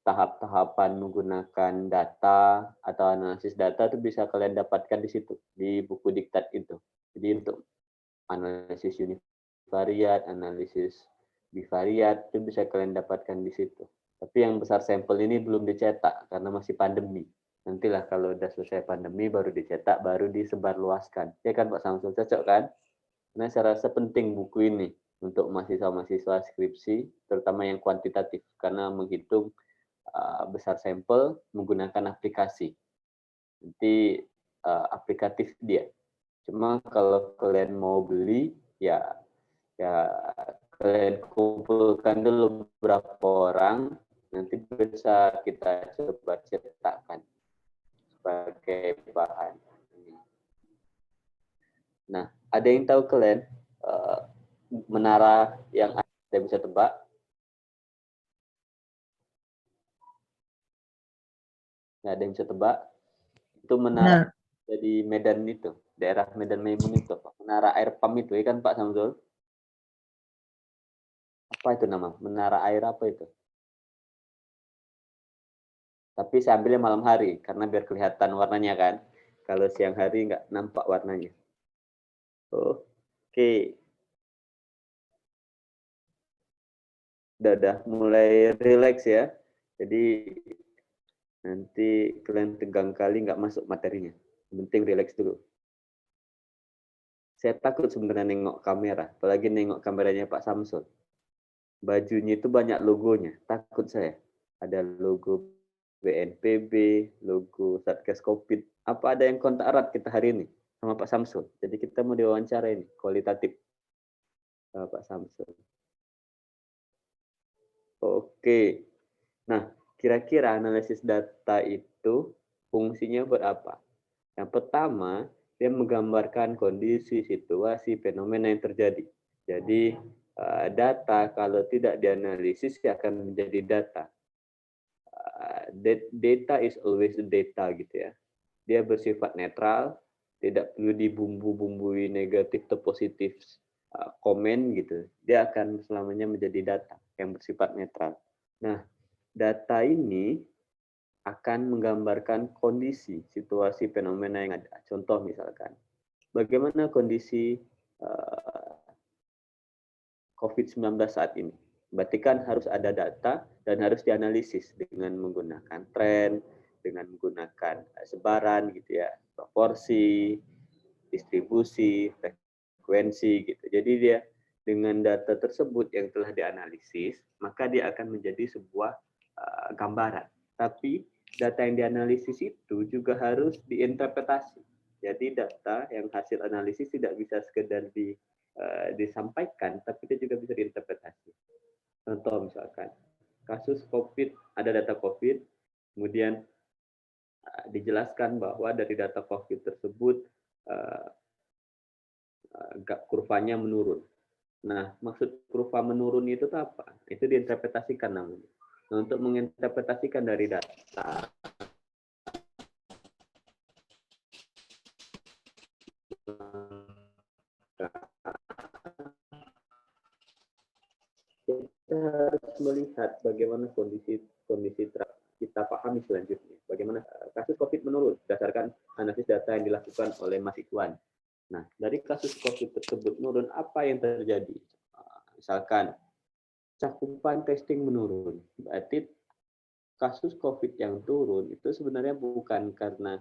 tahap-tahapan menggunakan data atau analisis data itu bisa kalian dapatkan di situ, di buku diktat itu. Jadi untuk analisis univariat, analisis bivariat itu bisa kalian dapatkan di situ. Tapi yang besar sampel ini belum dicetak karena masih pandemi. Nantilah kalau udah selesai pandemi baru dicetak, baru disebarluaskan. Ya kan Pak Samsul, cocok kan? Nah, saya rasa penting buku ini untuk mahasiswa-mahasiswa skripsi, terutama yang kuantitatif, karena menghitung besar sampel menggunakan aplikasi. Nanti aplikatif dia. Cuma kalau kalian mau beli, ya kalian kumpulkan dulu beberapa orang, nanti bisa kita coba cetakkan sebagai bahan. Nah, ada yang tahu kalian menara yang ada bisa tebak? Nggak ada yang bisa tebak? Itu menara di Medan itu, daerah Medan Maimun itu, menara air pump itu, ya kan Pak Samsul? Apa itu nama? Menara air apa itu? Tapi saya ambilnya malam hari, karena biar kelihatan warnanya kan. Kalau siang hari nggak nampak warnanya. Oke. Udah mulai relax ya. Jadi nanti kalian tegang kali nggak masuk materinya. Yang penting relax dulu. Saya takut sebenarnya nengok kamera, apalagi nengok kameranya Pak Samsul. Bajunya itu banyak logonya, takut saya. Ada logo BNPB, logo Satgas Covid. Apa ada yang kontak erat kita hari ini sama Pak Samsul? Jadi kita mau diwawancara ini, kualitatif. Pak Samsul. Oke. Nah, kira-kira analisis data itu fungsinya buat apa? Yang pertama, dia menggambarkan kondisi, situasi, fenomena yang terjadi. Jadi, data kalau tidak dianalisis ya akan menjadi data. Data is always data gitu ya. Dia bersifat netral, tidak perlu dibumbu-bumbui negatif atau positif komen gitu. Dia akan selamanya menjadi data yang bersifat netral. Nah, data ini akan menggambarkan kondisi, situasi, fenomena yang ada. Contoh misalkan, bagaimana kondisi COVID-19 saat ini. Berarti kan harus ada data dan harus dianalisis dengan menggunakan tren, dengan menggunakan sebaran gitu ya, proporsi, distribusi, frekuensi gitu. Jadi dia dengan data tersebut yang telah dianalisis, maka dia akan menjadi sebuah gambaran. Tapi data yang dianalisis itu juga harus diinterpretasi. Jadi data yang hasil analisis tidak bisa sekedar disampaikan, tapi dia juga bisa diinterpretasi. Contoh misalkan, kasus COVID, ada data COVID, kemudian dijelaskan bahwa dari data COVID tersebut kurvanya menurun. Nah, maksud kurva menurun itu apa? Itu diinterpretasikan namanya. Nah, untuk menginterpretasikan dari data, kita harus melihat bagaimana kondisi kita pahami selanjutnya. Bagaimana kasus COVID menurun berdasarkan analisis data yang dilakukan oleh Mas Ikhwan. Nah, dari kasus COVID tersebut menurun, apa yang terjadi? Misalkan cakupan testing menurun, berarti kasus COVID yang turun itu sebenarnya bukan karena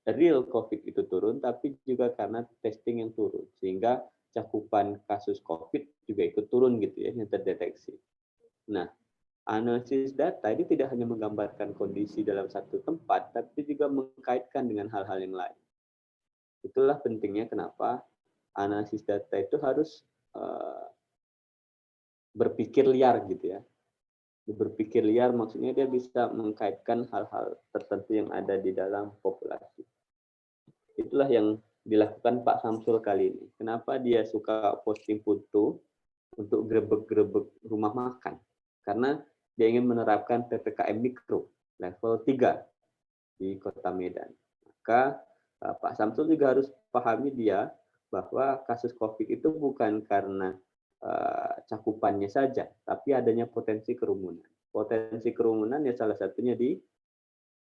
real COVID itu turun, tapi juga karena testing yang turun, sehingga cakupan kasus COVID juga ikut turun gitu ya, yang terdeteksi. Nah, analisis data ini tidak hanya menggambarkan kondisi dalam satu tempat, tapi juga mengkaitkan dengan hal-hal yang lain. Itulah pentingnya kenapa analisis data itu harus berpikir liar gitu ya. Berpikir liar maksudnya dia bisa mengkaitkan hal-hal tertentu yang ada di dalam populasi. Itulah yang dilakukan Pak Samsul kali ini. Kenapa dia suka posting foto untuk grebek-grebek rumah makan? Karena dia ingin menerapkan PPKM Mikro level 3 di Kota Medan. Maka Pak Samsul juga harus pahami dia bahwa kasus COVID itu bukan karena cakupannya saja, tapi adanya potensi kerumunan. Potensi kerumunan ya salah satunya di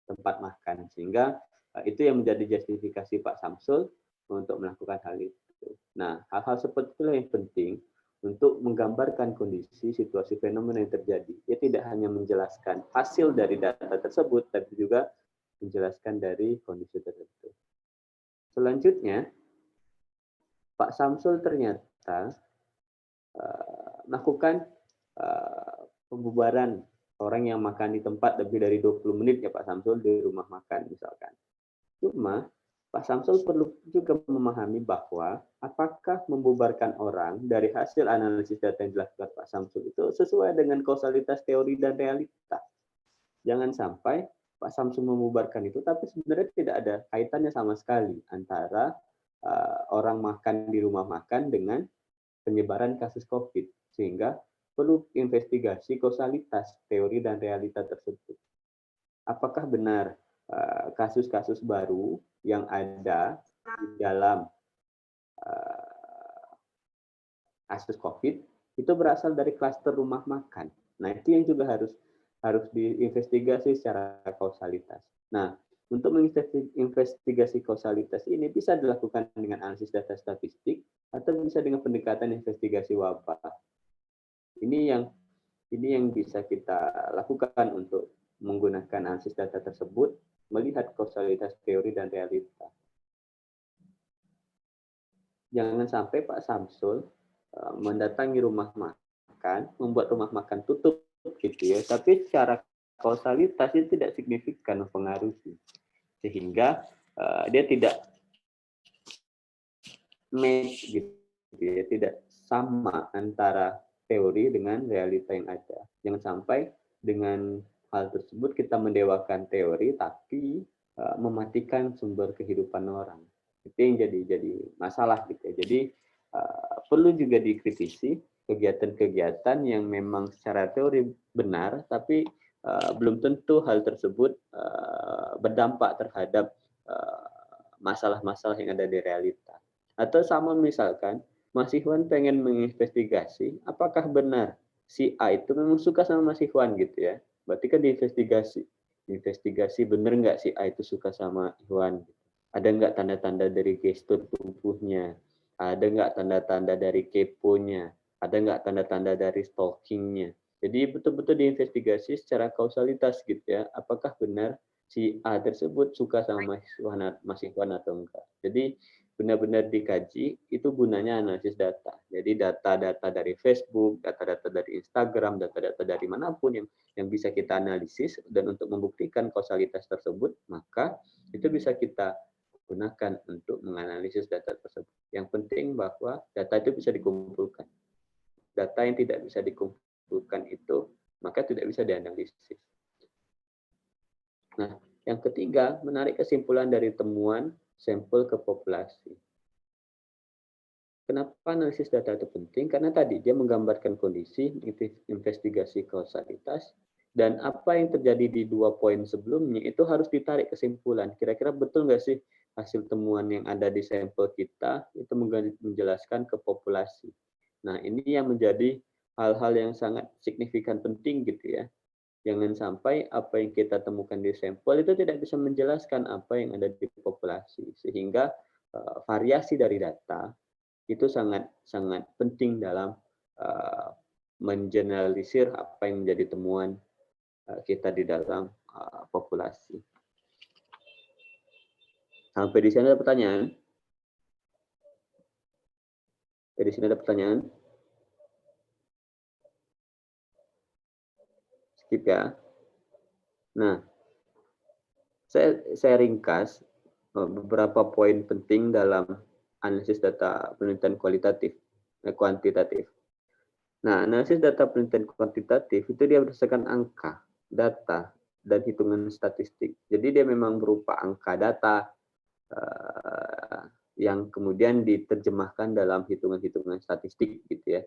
tempat makan, sehingga itu yang menjadi justifikasi Pak Samsul untuk melakukan hal itu. Nah, hal-hal seperti itulah yang penting untuk menggambarkan kondisi, situasi, fenomena yang terjadi. Dia tidak hanya menjelaskan hasil dari data tersebut, tapi juga menjelaskan dari kondisi tertentu. Selanjutnya, Pak Samsul ternyata melakukan pembubaran orang yang makan di tempat lebih dari 20 menit ya Pak Samsul di rumah makan misalkan. Cuma Pak Samsul perlu juga memahami bahwa apakah membubarkan orang dari hasil analisis data yang dilakukan Pak Samsul itu sesuai dengan kausalitas teori dan realita. Jangan sampai Pak Samsul membubarkan itu, tapi sebenarnya tidak ada kaitannya sama sekali antara orang makan di rumah makan dengan penyebaran kasus COVID, sehingga perlu investigasi kausalitas teori dan realita tersebut. Apakah benar kasus-kasus baru yang ada di dalam kasus COVID itu berasal dari klaster rumah makan? Nah, itu yang juga harus diinvestigasi secara kausalitas. Nah, untuk menginvestigasi kausalitas ini bisa dilakukan dengan analisis data statistik atau bisa dengan pendekatan investigasi wabah. Ini yang bisa kita lakukan untuk menggunakan analisis data tersebut, melihat kausalitas teori dan realita. Jangan sampai Pak Samsul mendatangi rumah makan, membuat rumah makan tutup gitu ya, tapi secara kausalitas itu tidak signifikan mempengaruhi, sehingga dia tidak match gitu ya, tidak sama antara teori dengan realita yang ada. Jangan sampai dengan hal tersebut kita mendewakan teori tapi mematikan sumber kehidupan orang. Itu yang jadi masalah gitu ya. Jadi perlu juga dikritisi kegiatan-kegiatan yang memang secara teori benar tapi belum tentu hal tersebut berdampak terhadap masalah-masalah yang ada di realita. Atau sama misalkan Mas Ikhwan pengen menginvestigasi apakah benar si A itu memang suka sama Mas Ikhwan gitu ya. Berarti kan diinvestigasi benar nggak si A itu suka sama Ikhwan. Ada nggak tanda-tanda dari gestur tubuhnya, ada nggak tanda-tanda dari keponya, ada nggak tanda-tanda dari stalkingnya. Jadi betul-betul diinvestigasi secara kausalitas gitu ya, apakah benar si A tersebut suka sama Mas Ikhwan atau enggak. Jadi benar-benar dikaji, itu gunanya analisis data. Jadi data-data dari Facebook, data-data dari Instagram, data-data dari manapun yang bisa kita analisis, dan untuk membuktikan kausalitas tersebut, maka itu bisa kita gunakan untuk menganalisis data tersebut. Yang penting bahwa data itu bisa dikumpulkan. Data yang tidak bisa dikumpulkan itu, maka tidak bisa dianalisis. Nah, yang ketiga, menarik kesimpulan dari temuan sampel ke populasi. Kenapa analisis data itu penting? Karena tadi dia menggambarkan kondisi, investigasi kausalitas, dan apa yang terjadi di 2 poin sebelumnya itu harus ditarik kesimpulan. Kira-kira betul nggak sih hasil temuan yang ada di sampel kita itu menjelaskan ke populasi. Nah, ini yang menjadi hal-hal yang sangat signifikan penting gitu ya. Jangan sampai apa yang kita temukan di sampel itu tidak bisa menjelaskan apa yang ada di populasi, sehingga variasi dari data itu sangat penting dalam mengeneralisir apa yang menjadi temuan kita di dalam populasi. Sampai di sini ada pertanyaan? Di sini ada pertanyaan? Skip ya. Nah, saya ringkas beberapa poin penting dalam analisis data penelitian kuantitatif. Nah, analisis data penelitian kuantitatif itu dia berdasarkan angka, data, dan hitungan statistik. Jadi dia memang berupa angka data yang kemudian diterjemahkan dalam hitungan-hitungan statistik gitu ya.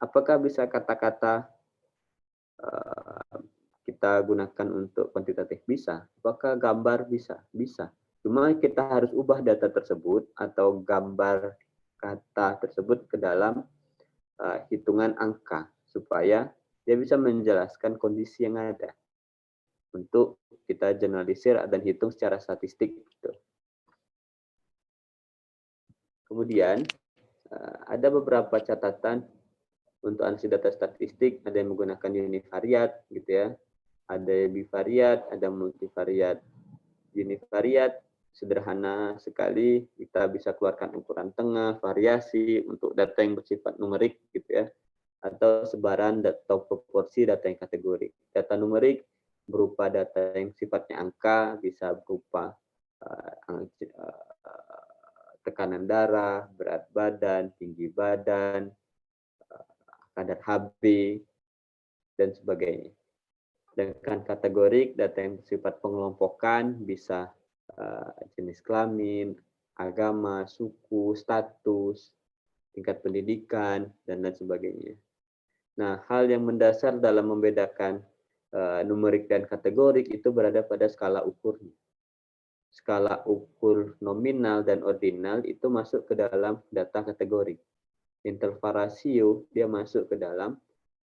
Apakah bisa kata-kata kita gunakan untuk kuantitatif? Bisa. Apakah gambar? Bisa. Bisa. Cuma kita harus ubah data tersebut atau gambar kata tersebut ke dalam hitungan angka supaya dia bisa menjelaskan kondisi yang ada untuk kita generalisir dan hitung secara statistik gitu. Kemudian ada beberapa catatan untuk analisis data statistik. Ada yang menggunakan univariat gitu ya, ada bivariat, ada multivariat. Univariat sederhana sekali, kita bisa keluarkan ukuran tengah, variasi untuk data yang bersifat numerik gitu ya, atau sebaran atau proporsi data yang kategorik. Data numerik berupa data yang sifatnya angka, bisa berupa tekanan darah, berat badan, tinggi badan, kadar HB, dan sebagainya. Sedangkan kategorik, data yang bersifat pengelompokan, bisa jenis kelamin, agama, suku, status, tingkat pendidikan, dan lain sebagainya. Nah, hal yang mendasar dalam membedakan numerik dan kategorik itu berada pada skala ukurnya. Skala ukur nominal dan ordinal itu masuk ke dalam data kategorik. Intervalasio dia masuk ke dalam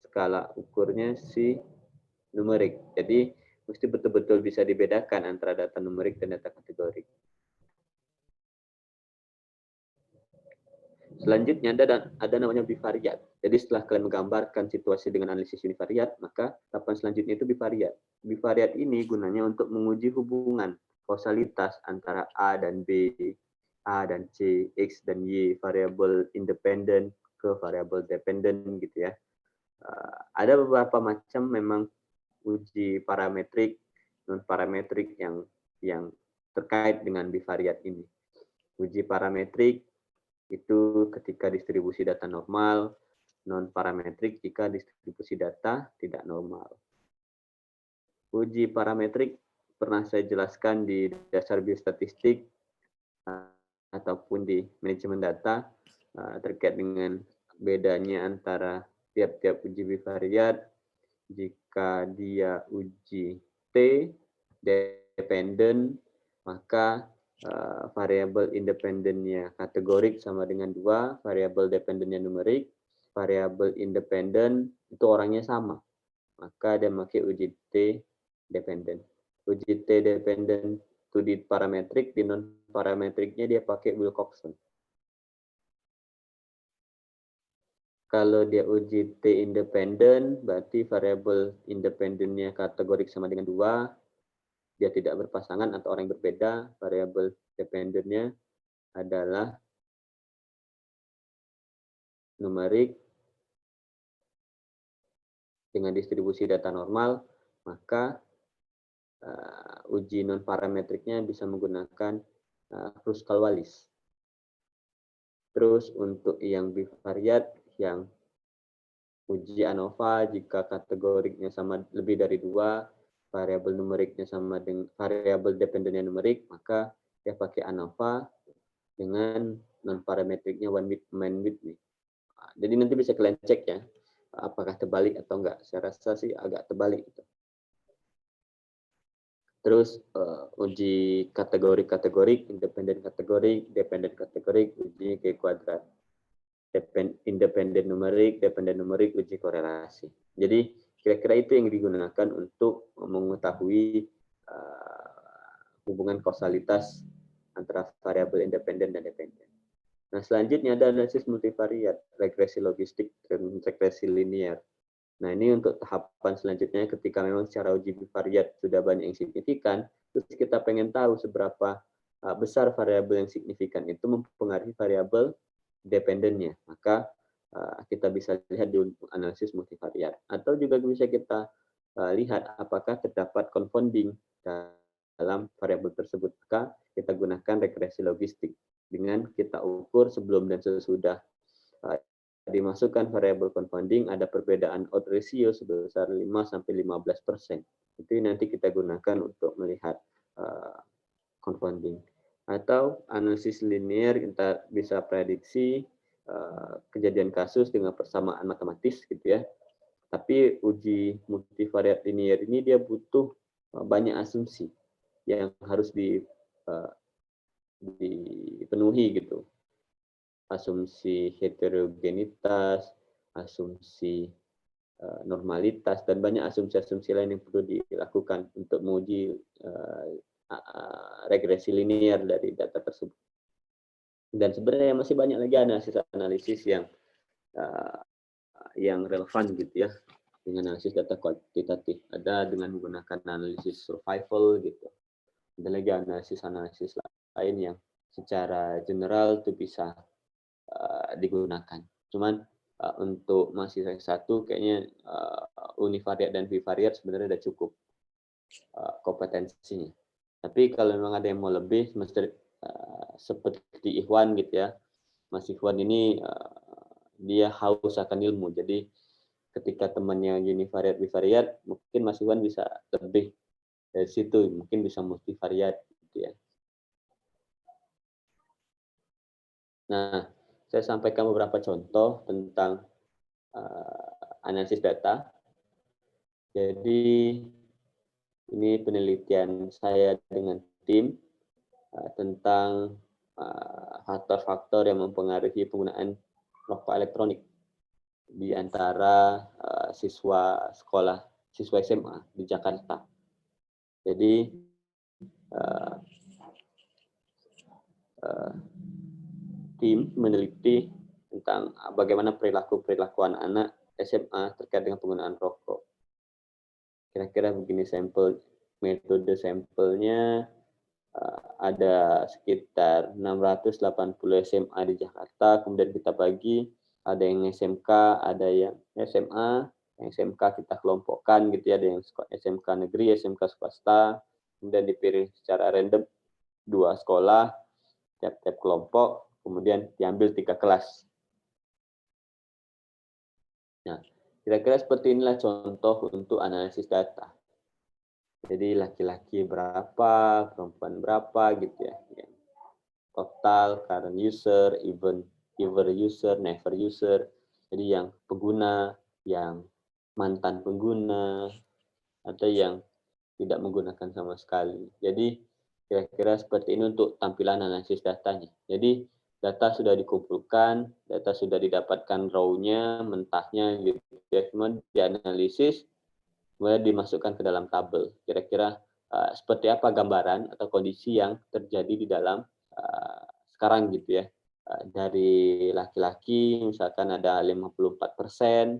skala ukurnya si numerik. Jadi mesti betul-betul bisa dibedakan antara data numerik dan data kategorik. Selanjutnya ada namanya bivariat. Jadi setelah kalian menggambarkan situasi dengan analisis univariat, maka tahapan selanjutnya itu bivariat. Bivariat ini gunanya untuk menguji hubungan kausalitas antara A dan B, A dan C, X dan Y, variabel independen ke variabel dependen gitu ya. Ada beberapa macam memang uji parametrik, non parametrik yang terkait dengan bivariat ini. Uji parametrik Itu ketika distribusi data normal, non-parametrik jika distribusi data tidak normal. Uji parametrik pernah saya jelaskan di dasar biostatistik ataupun di manajemen data terkait dengan bedanya antara tiap-tiap uji bivariat. Jika dia uji T dependent, maka variabel independennya kategorik sama dengan 2, variabel dependennya numerik, variabel independen itu orangnya sama. Maka dia pakai uji T dependent. Uji T dependent itu di parametrik, di non parametriknya dia pakai Wilcoxon. Kalau dia uji T independent, berarti variabel independennya kategorik sama dengan 2, dia tidak berpasangan atau orang yang berbeda. Variabel dependennya adalah numerik dengan distribusi data normal, maka uji non parametriknya bisa menggunakan Kruskal-Wallis. Terus untuk yang bivariat, yang uji ANOVA, jika kategoriknya sama lebih dari 2, variabel numeriknya sama dengan variabel dependennya numerik, maka dia pakai ANOVA dengan non parametriknya one width main width nih. Jadi nanti bisa kalian cek ya, apakah terbalik atau enggak. Saya rasa sih agak terbalik gitu. Terus uji kategori-kategorik, independen kategorik, dependen kategorik, uji K kuadrat. Independen numerik, dependen numerik, uji korelasi. Jadi kira-kira itu yang digunakan untuk mengetahui hubungan kausalitas antara variabel independen dan dependen. Nah, selanjutnya ada analisis multivariat, regresi logistik, dan regresi linear. Nah, ini untuk tahapan selanjutnya ketika memang secara uji bivariat sudah banyak yang signifikan, terus kita pengen tahu seberapa besar variabel yang signifikan itu mempengaruhi variabel dependennya. Maka kita bisa lihat di analisis multivariat. Atau juga bisa kita lihat apakah terdapat confounding dalam variabel tersebut. Maka kita gunakan regresi logistik dengan kita ukur sebelum dan sesudah dimasukkan variabel confounding, ada perbedaan odds ratio sebesar 5-15%. Itu nanti kita gunakan untuk melihat confounding. Atau analisis linear, kita bisa prediksi kejadian kasus dengan persamaan matematis gitu ya. Tapi uji multivariat linear ini dia butuh banyak asumsi yang harus dipenuhi gitu. Asumsi heterogenitas, asumsi normalitas, dan banyak asumsi-asumsi lain yang perlu dilakukan untuk menguji regresi linear dari data tersebut. Dan sebenarnya masih banyak lagi analisis yang relevan gitu ya, dengan analisis data kuantitatif. Ada dengan menggunakan analisis survival gitu. Ada lagi analisis lain yang secara general itu bisa digunakan. Cuman untuk mahasiswa S1 kayaknya univariat dan bivariat sebenarnya sudah cukup kompetensinya. Tapi kalau memang ada yang mau lebih, semester seperti Ikhwan gitu ya, Mas Ikhwan ini dia haus akan ilmu. Jadi ketika temannya univariat bivariat, mungkin Mas Ikhwan bisa lebih dari situ, mungkin bisa multivariat gitu ya. Nah, saya sampaikan beberapa contoh tentang analisis data. Jadi ini penelitian saya dengan tim tentang faktor-faktor yang mempengaruhi penggunaan rokok elektronik di antara siswa SMA di Jakarta. Jadi tim meneliti tentang bagaimana perilaku anak-anak SMA terkait dengan penggunaan rokok. Kira-kira begini metode sampelnya, ada sekitar 680 SMA di Jakarta, kemudian kita bagi, ada yang SMK, ada yang SMA, yang SMK kita kelompokkan gitu ya, ada yang SMK negeri, SMK swasta, kemudian dipilih secara random 2 sekolah, tiap-tiap kelompok, kemudian diambil 3 kelas. Nah, kira-kira seperti inilah contoh untuk analisis data. Jadi laki-laki berapa, perempuan berapa gitu ya. Total, current user, ever user, never user. Jadi yang pengguna, yang mantan pengguna, atau yang tidak menggunakan sama sekali. Jadi kira-kira seperti ini untuk tampilan analisis datanya. Jadi data sudah dikumpulkan, data sudah didapatkan raw-nya, mentahnya gitu ya, kemudian dianalisis, kemudian dimasukkan ke dalam tabel. Kira-kira seperti apa gambaran atau kondisi yang terjadi di dalam sekarang gitu ya. Dari laki-laki misalkan ada 54%,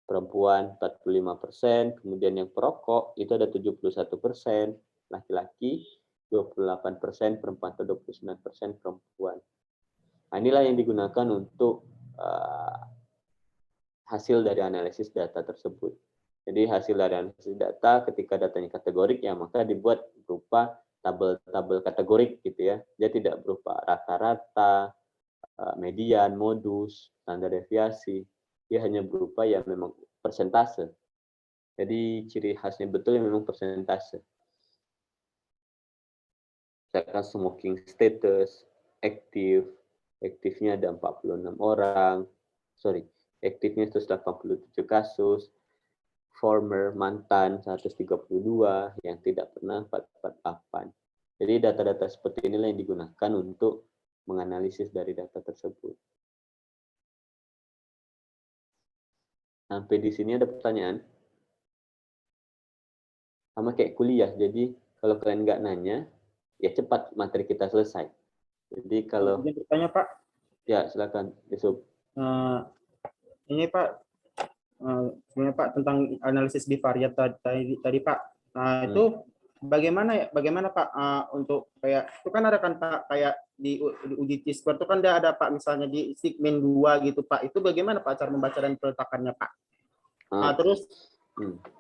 perempuan 45%, kemudian yang perokok itu ada 71%, laki-laki 28%, perempuan atau 29% perempuan. Nah, inilah yang digunakan untuk hasil dari analisis data tersebut. Jadi hasil dari analisis data ketika datanya kategorik ya maka dibuat berupa tabel-tabel kategorik gitu ya. Dia tidak berupa rata-rata, median, modus, standar deviasi. Dia hanya berupa ya memang persentase. Jadi ciri khasnya betul ya memang persentase. Misalkan smoking status, aktifnya ada 46 orang, aktifnya 187 kasus, former, mantan 132, yang tidak pernah 448. Jadi data-data seperti inilah yang digunakan untuk menganalisis dari data tersebut. Sampai di sini ada pertanyaan? Sama kayak kuliah, jadi kalau kalian nggak nanya, ya cepat materi kita selesai. Jadi kalau... Izin bertanya, Pak. Ya, silakan, Yusuf. Ini Pak, sebenarnya Pak tentang analisis bivariat tadi Pak. Nah itu bagaimana Pak untuk kayak itu kan ada kan Pak kayak di uji T-square itu kan ada Pak misalnya di segmen 2 gitu Pak. Itu bagaimana Pak cara membaca dan peletakannya Pak? Terus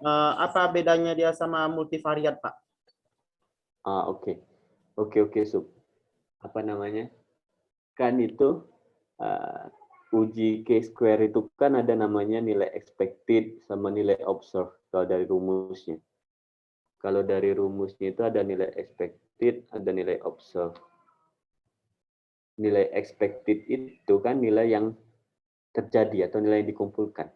apa bedanya dia sama multivariat Pak? Oke, Sub. Apa namanya? Kan itu uji K-square itu kan ada namanya nilai expected sama nilai observed kalau dari rumusnya. Kalau dari rumusnya itu ada nilai expected, ada nilai observed. Nilai expected itu kan nilai yang terjadi atau nilai yang dikumpulkan.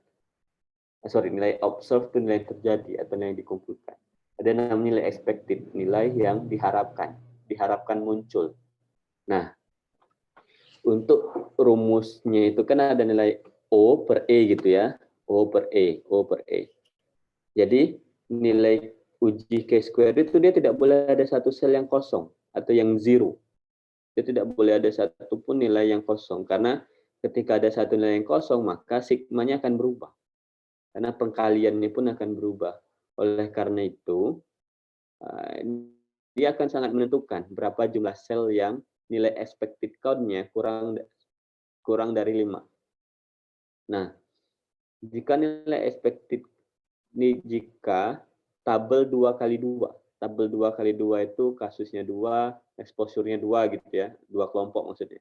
Nilai observed itu nilai yang terjadi atau nilai yang dikumpulkan. Ada namanya nilai expected, nilai yang diharapkan muncul. Nah, untuk rumusnya itu kan ada nilai O per E gitu ya. O per E. Jadi nilai uji K-square itu dia tidak boleh ada satu sel yang kosong atau yang zero. Dia tidak boleh ada satupun nilai yang kosong. Karena ketika ada satu nilai yang kosong, maka sigmanya akan berubah. Karena pengkaliannya pun akan berubah. Oleh karena itu, dia akan sangat menentukan berapa jumlah sel yang nilai expected count-nya kurang dari 5. Nah, jika nilai expected jika tabel 2x2. Tabel 2x2 itu kasusnya 2, exposure-nya 2 gitu ya. 2 kelompok maksudnya.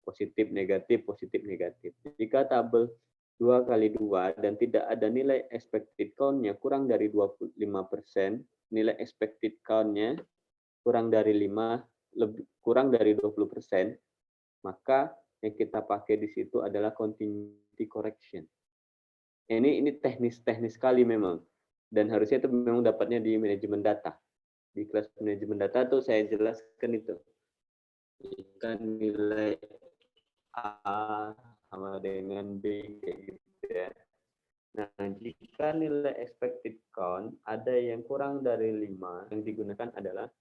Positif, negatif, positif, negatif. Jika tabel 2x2 dan tidak ada nilai expected count-nya kurang dari 25%, nilai expected count-nya kurang dari 5, kurang dari 20%, maka yang kita pakai di situ adalah continuity correction. Ini teknis sekali memang, dan harusnya itu memang dapatnya di manajemen data. Di kelas manajemen data tuh saya jelaskan itu. Jika nilai A sama dengan B kayak gitu ya. Nah, jika nilai expected count ada yang kurang dari 5, yang digunakan adalah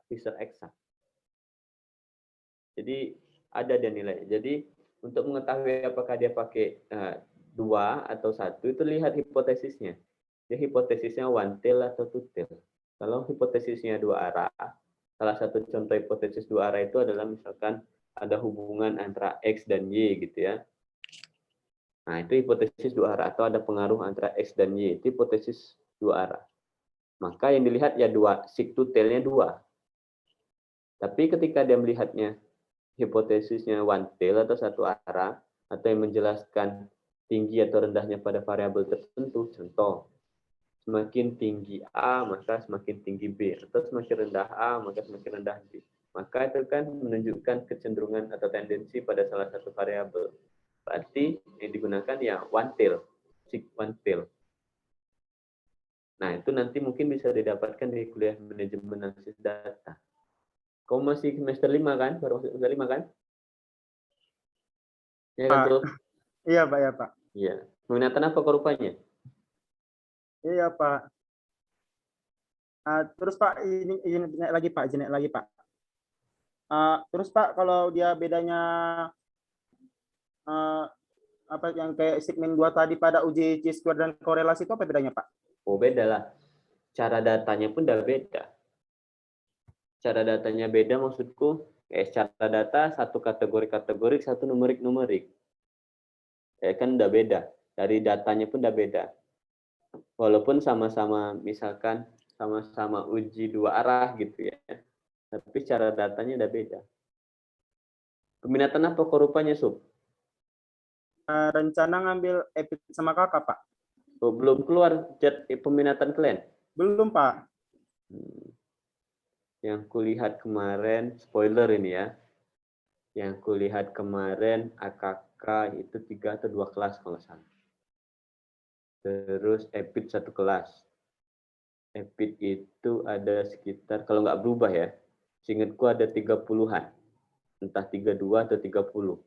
Fisher exact. Jadi ada dia nilai. Jadi untuk mengetahui apakah dia pakai 2 atau 1 itu lihat hipotesisnya. Dia hipotesisnya one tail atau two tail. Kalau hipotesisnya 2 arah, salah satu contoh hipotesis 2 arah itu adalah misalkan ada hubungan antara X dan Y gitu ya. Nah, itu hipotesis 2 arah atau ada pengaruh antara X dan Y. Itu hipotesis 2 arah. Maka yang dilihat ya 2, sig to tail-nya 2. Tapi ketika dia melihatnya hipotesisnya one tail atau satu arah, atau yang menjelaskan tinggi atau rendahnya pada variabel tertentu. Contoh, semakin tinggi A maka semakin tinggi B, atau semakin rendah A maka semakin rendah B. Maka itu kan menunjukkan kecenderungan atau tendensi pada salah satu variabel. Berarti yang digunakan ya one tail, one tail. Nah, itu nanti mungkin bisa didapatkan di kuliah manajemen analisis data. Kau masih semester 5 kan? Baru masuk semester 5 kan? Ya kan, Pak. tuh? Iya, Pak, ya, Pak. Iya. Peminatan apa kau rupanya? Iya, Pak. Terus Pak, izin lagi Pak, terus Pak, kalau dia bedanya apa yang kayak segmen 2 tadi pada uji chi-square dan korelasi itu apa bedanya, Pak? Oh, beda lah. Cara datanya pun udah beda. Cara datanya beda maksudku, cara data satu kategori, satu numerik. Ya kan udah beda. Dari datanya pun udah beda. Walaupun sama-sama misalkan sama-sama uji dua arah gitu ya. Tapi cara datanya udah beda. Peminatan apa kok rupanya, Sub? Rencana ngambil EPIT sama kakak, Pak. Oh, belum keluar peminatan kalian? Belum, Pak. Yang kulihat kemarin, spoiler ini ya. Yang kulihat kemarin AKK itu 3 atau 2 kelas kalau nggak salah. Terus EPIT 1 kelas. EPIT itu ada sekitar, kalau nggak berubah ya, seingatku ada 30-an. Entah 32 atau 30.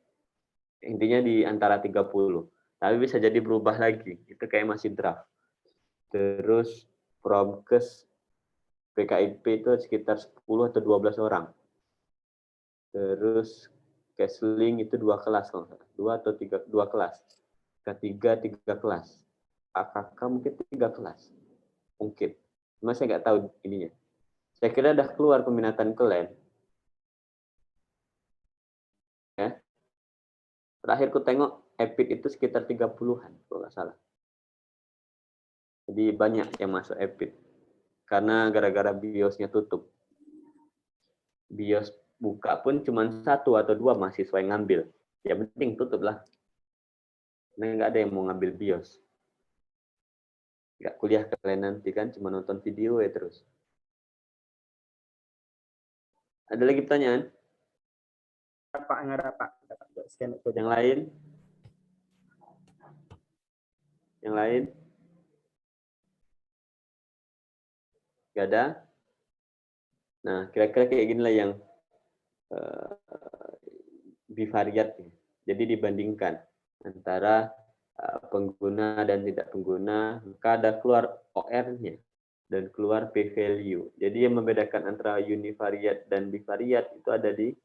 Intinya di antara 30. Tapi bisa jadi berubah lagi. Itu kayak masih draft. Terus Promkes PKIP itu sekitar 10 atau 12 orang. Terus Kesling itu 2 kelas, 2 atau 2 kelas. Ketiga 3 kelas. AKK mungkin 3 kelas. Mungkin. Cuma saya nggak tahu ininya. Saya kira udah keluar peminatan kalian. Ya. Terakhir ku tengok EPIT itu sekitar 30-an, kalau nggak salah. Jadi banyak yang masuk EPIT. Karena gara-gara BIOS-nya tutup. BIOS buka pun cuma 1 atau 2 mahasiswa yang ngambil. Ya penting tutup lah. Karena nggak ada yang mau ngambil BIOS. Nggak kuliah kalian nanti kan, cuma nonton video ya terus. Ada lagi pertanyaan? Pak, nggak ada, Pak. Yang lain? Yang lain? Nggak ada? Nah, kira-kira kayak gini lah yang bivariat. Jadi dibandingkan antara pengguna dan tidak pengguna, maka ada keluar OR-nya dan keluar p-value. Jadi yang membedakan antara univariat dan bivariat itu ada di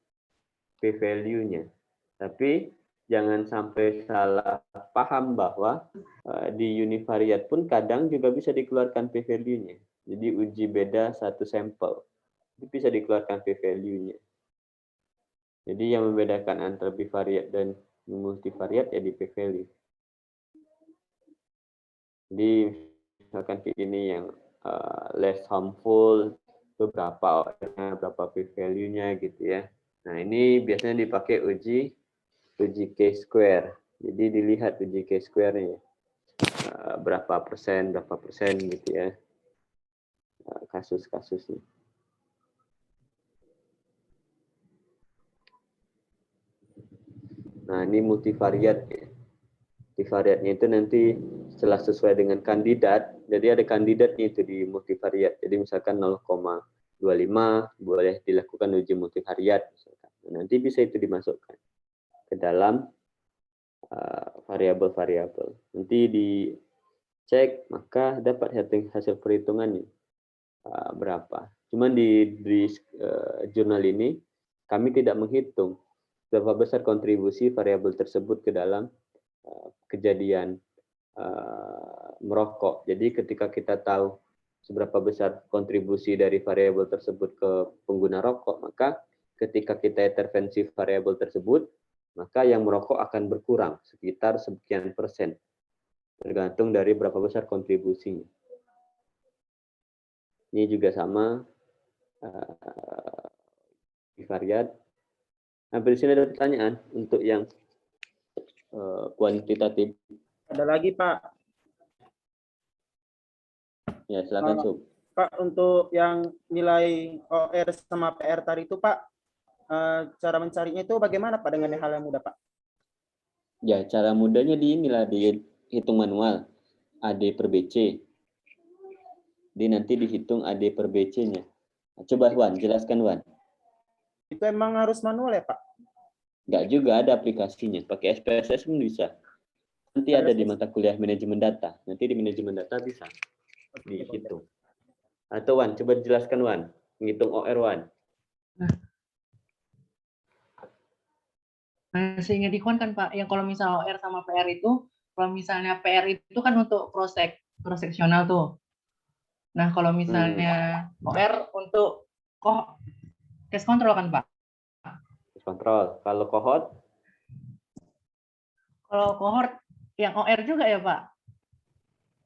p-value-nya. Tapi jangan sampai salah paham bahwa di univariat pun kadang juga bisa dikeluarkan p-value-nya. Jadi uji beda satu sampel, itu bisa dikeluarkan p-value-nya. Jadi yang membedakan antara bivariat dan multivariat ya di p-value. Jadi misalkan kayak ini yang less harmful, itu berapa OR-nya, berapa p-value-nya gitu ya. Nah ini biasanya dipakai uji K-square. Jadi dilihat uji K-square-nya. Berapa persen gitu ya. Kasus-kasusnya. Nah ini multivariat ya. Multivariatnya itu nanti setelah sesuai dengan kandidat, jadi ada kandidatnya itu di multivariat. Jadi misalkan 0,25 boleh dilakukan uji multivariat. Misalkan. Nah, nanti bisa itu dimasukkan ke dalam variabel-variabel. Nanti dicek, maka dapat hasil perhitungannya berapa. Cuman di jurnal ini, kami tidak menghitung berapa besar kontribusi variabel tersebut ke dalam kejadian merokok. Jadi ketika kita tahu seberapa besar kontribusi dari variabel tersebut ke pengguna rokok, maka ketika kita intervensi variabel tersebut, maka yang merokok akan berkurang sekitar sekian persen, tergantung dari berapa besar kontribusinya. Ini juga sama bivariat. Nah, di sini ada pertanyaan untuk yang kuantitatif. Ada lagi Pak. Ya, silakan Oh. Sob. Pak, untuk yang nilai OR sama PR tadi itu Pak, cara mencarinya itu bagaimana Pak dengan hal yang mudah Pak? Ya, cara mudahnya inilah dihitung manual. AD per BC. Nanti dihitung AD per BC-nya. Nah, coba Wan, jelaskan Wan. Itu emang harus manual ya Pak? Enggak juga, ada aplikasinya. Pakai SPSS pun bisa. Nanti ada di mata kuliah manajemen data. Nanti di manajemen data bisa dihitung. Atau Wan, coba jelaskan Wan. Menghitung OR Wan. Nah, seingat Ikhwan kan Pak, yang kalau misalnya OR sama PR itu, kalau misalnya PR itu kan untuk cross-seksional tuh. Nah, kalau misalnya OR untuk case control kan Pak? Case control. Kalau cohort? Kalau cohort yang OR juga ya Pak?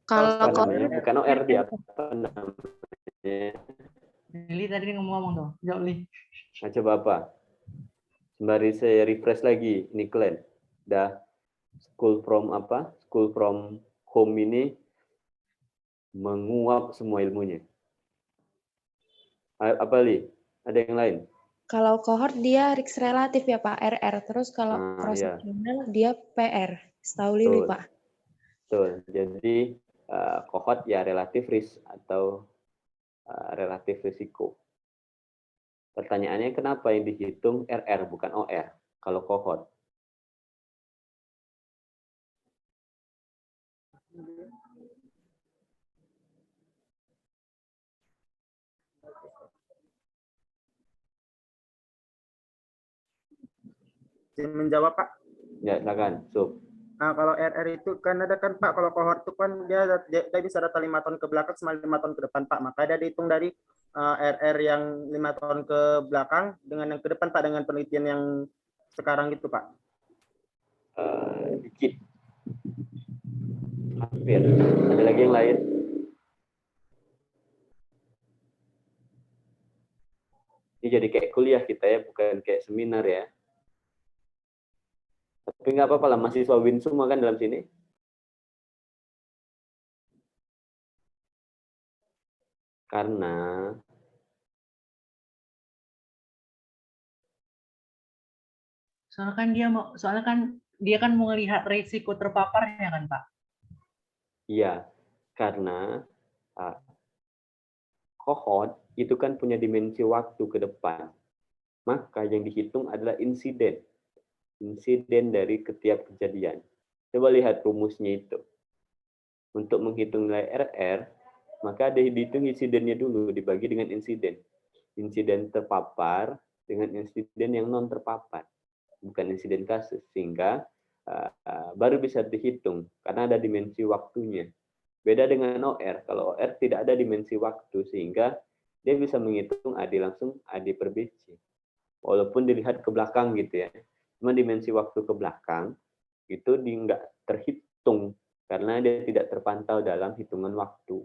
Kalau bukan OR dia apa namanya? Lili tadi ngomong tuh, jauh Li. Nah, coba apa? Sembari saya refresh lagi, ini kalian. Dah school from apa? School from home ini menguap semua ilmunya. Apa Li? Ada yang lain? Kalau cohort dia RIX relatif ya Pak, RR. Terus kalau cross-sectional dia PR. Setahu Lili Pak. Betul. Jadi cohort ya relatif risk atau relatif risiko. Pertanyaannya kenapa yang dihitung RR bukan OR kalau cohort? Menjawab Pak. Ya, silakan. Sob. Nah, kalau RR itu kan ada kan Pak, kalau cohort itu kan dia bisa data 5 tahun ke belakang sama 5 tahun ke depan Pak. Maka dia dihitung dari RR yang 5 tahun ke belakang dengan yang ke depan Pak, dengan penelitian yang sekarang gitu Pak. Dikit. Hampir. Ada lagi yang lain? Ini jadi kayak kuliah kita ya, bukan kayak seminar ya. Tapi nggak apa-apa lah, mahasiswa Win semua kan dalam sini. Karena soalnya kan dia kan mau melihat risiko terpaparnya kan Pak. iya, karena cohort itu kan punya dimensi waktu ke depan. Maka yang dihitung adalah insiden. Insiden dari setiap kejadian. Coba lihat rumusnya itu. Untuk menghitung nilai RR, maka ada dihitung insidennya dulu, dibagi dengan insiden. Insiden terpapar dengan insiden yang non terpapar. Bukan insiden kasus. Sehingga baru bisa dihitung, karena ada dimensi waktunya. Beda dengan OR. Kalau OR tidak ada dimensi waktu, sehingga dia bisa menghitung AD langsung AD per BC. Walaupun dilihat ke belakang gitu ya. Cuma dimensi waktu ke belakang, itu nggak terhitung, karena dia tidak terpantau dalam hitungan waktu.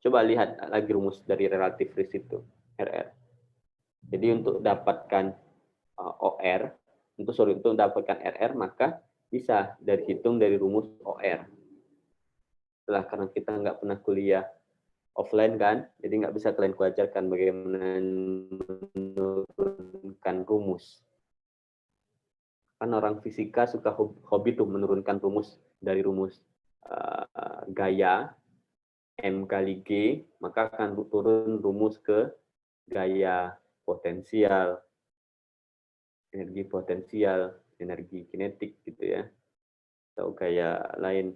Coba lihat lagi rumus dari relatif risk itu, RR. Jadi untuk dapatkan OR, untuk mendapatkan RR, maka bisa hitung dari rumus OR. Setelah karena kita nggak pernah kuliah offline kan, jadi nggak bisa kalian kuajarkan bagaimana menurunkan rumus. Kan orang fisika suka hobi tuh menurunkan rumus dari rumus gaya M kali G, maka akan turun rumus ke gaya potensial, energi potensial, energi kinetik gitu ya, atau gaya lain.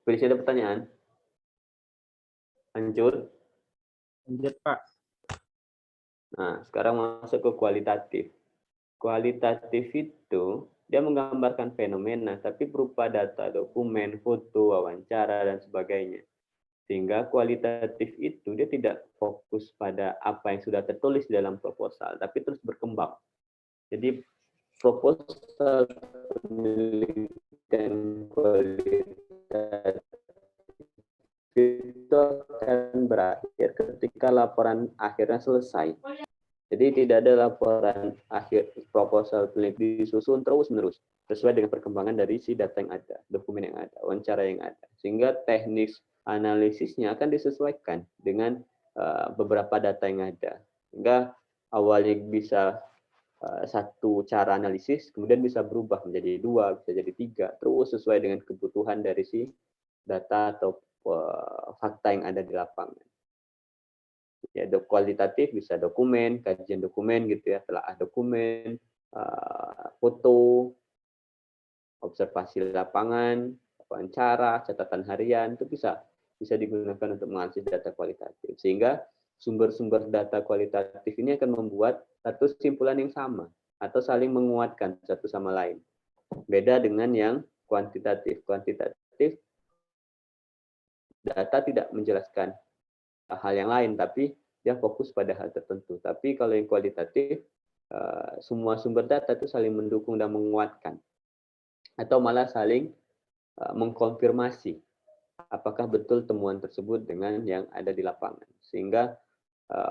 Bisa ada pertanyaan? Lanjut. Lanjut Pak. Nah, sekarang masuk ke kualitatif. Kualitatif itu dia menggambarkan fenomena, tapi berupa data, dokumen, foto, wawancara, dan sebagainya. Sehingga kualitatif itu dia tidak fokus pada apa yang sudah tertulis dalam proposal, tapi terus berkembang. Jadi proposal penelitian kualitatif itu akan berakhir ketika laporan akhirnya selesai. Jadi tidak ada laporan akhir proposal peneliti disusun terus-menerus sesuai dengan perkembangan dari si data yang ada, dokumen yang ada, wawancara yang ada. Sehingga teknik analisisnya akan disesuaikan dengan beberapa data yang ada. Sehingga awalnya bisa satu cara analisis, kemudian bisa berubah menjadi 2, bisa jadi 3, terus sesuai dengan kebutuhan dari si data atau fakta yang ada di lapangan. Ya, kualitatif bisa dokumen, kajian dokumen gitu ya, telaah dokumen, foto, observasi lapangan, wawancara, catatan harian, itu bisa digunakan untuk menganalisis data kualitatif. Sehingga sumber-sumber data kualitatif ini akan membuat satu kesimpulan yang sama atau saling menguatkan satu sama lain. Beda dengan yang kuantitatif. Kuantitatif data tidak menjelaskan hal yang lain, tapi dia fokus pada hal tertentu. Tapi kalau yang kualitatif, semua sumber data itu saling mendukung dan menguatkan, atau malah saling mengkonfirmasi apakah betul temuan tersebut dengan yang ada di lapangan. Sehingga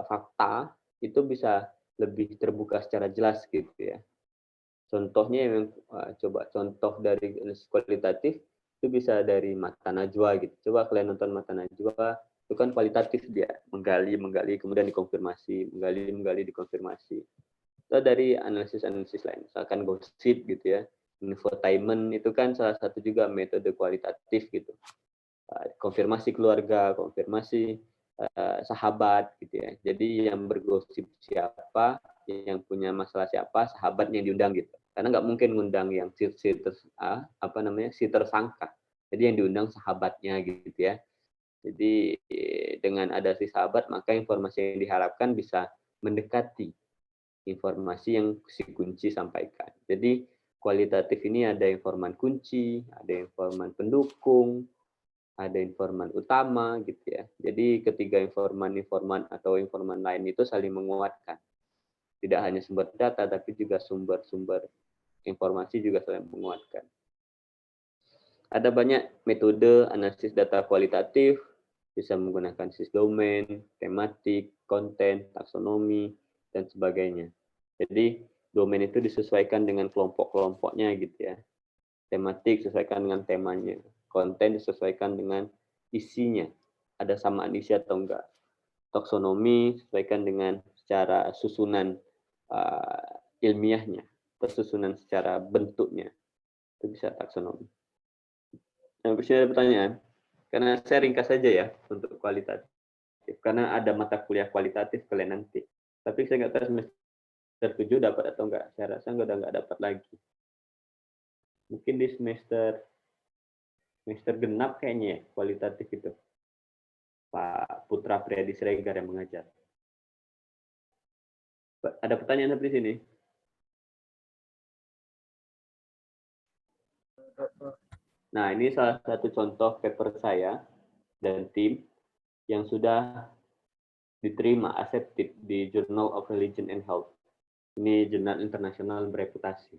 fakta itu bisa lebih terbuka secara jelas gitu ya. Contohnya yang coba contoh dari kualitatif itu bisa dari Mata Najwa gitu. Coba kalian nonton Mata Najwa, itu kan kualitatif, dia menggali kemudian dikonfirmasi, menggali dikonfirmasi. Atau dari analisis lain, misalkan gosip gitu ya, infotainment itu kan salah satu juga metode kualitatif gitu. Konfirmasi keluarga, konfirmasi sahabat gitu ya. Jadi yang bergosip siapa, yang punya masalah siapa, sahabatnya yang diundang gitu. Karena nggak mungkin ngundang yang si tersangka. Jadi yang diundang sahabatnya gitu ya. Jadi dengan ada si sahabat, maka informasi yang diharapkan bisa mendekati informasi yang si kunci sampaikan. Jadi kualitatif ini ada informan kunci, ada informan pendukung, ada informan utama gitu ya. Jadi ketiga informan atau informan lain itu saling menguatkan. Tidak hanya sumber data, tapi juga sumber-sumber informasi juga saling menguatkan. Ada banyak metode analisis data kualitatif, bisa menggunakan sisdomain, tematik, konten, taksonomi, dan sebagainya. Jadi domain itu disesuaikan dengan kelompok-kelompoknya gitu ya. Tematik disesuaikan dengan temanya, konten disesuaikan dengan isinya, ada samaan isi atau enggak. Taksonomi disesuaikan dengan secara susunan ilmiahnya, susunan secara bentuknya. Itu bisa taksonomi. Nah, bisa ada pertanyaan? Karena saya ringkas saja ya untuk kualitatif. Karena ada mata kuliah kualitatif kalian nanti. Tapi saya nggak tahu semester 7 dapat atau enggak. Saya rasa udah nggak dapat lagi. Mungkin di semester genap kayaknya ya, kualitatif itu. Pak Putra Priyadi Siregar yang mengajar. Ada pertanyaan seperti sini? Nah, ini salah satu contoh paper saya dan tim yang sudah diterima accepted di Journal of Religion and Health. Ini jurnal internasional bereputasi.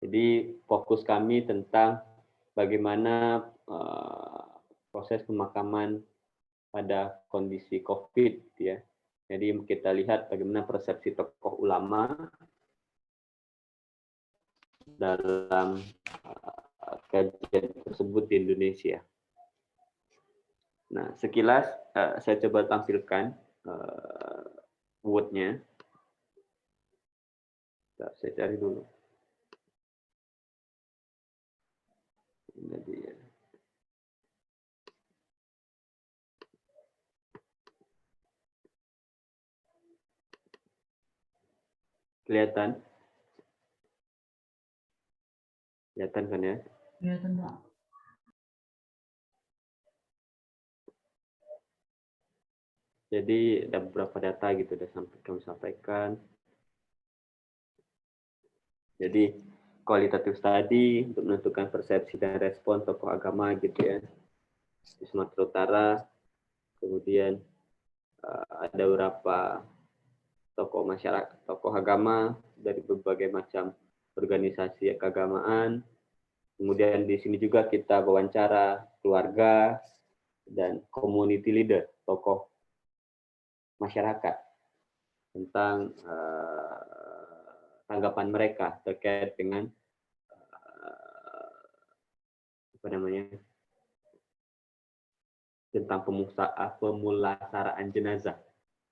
Jadi fokus kami tentang bagaimana proses pemakaman pada kondisi COVID ya. Jadi kita lihat bagaimana persepsi tokoh ulama dalam kajian tersebut di Indonesia. Nah, sekilas saya coba tampilkan word-nya. Saya cari dulu. Ini dia. Kelihatan? Kelihatan kan ya? Kelihatan, Pak. Jadi ada beberapa data gitu kami sampaikan. Jadi kualitatif study untuk menentukan persepsi dan respon tokoh agama gitu ya di Sumatera Utara. Kemudian ada beberapa tokoh masyarakat, tokoh agama dari berbagai macam organisasi keagamaan. Kemudian di sini juga kita wawancara keluarga, dan community leader, tokoh masyarakat, tentang tanggapan mereka terkait dengan tentang pemulasaraan jenazah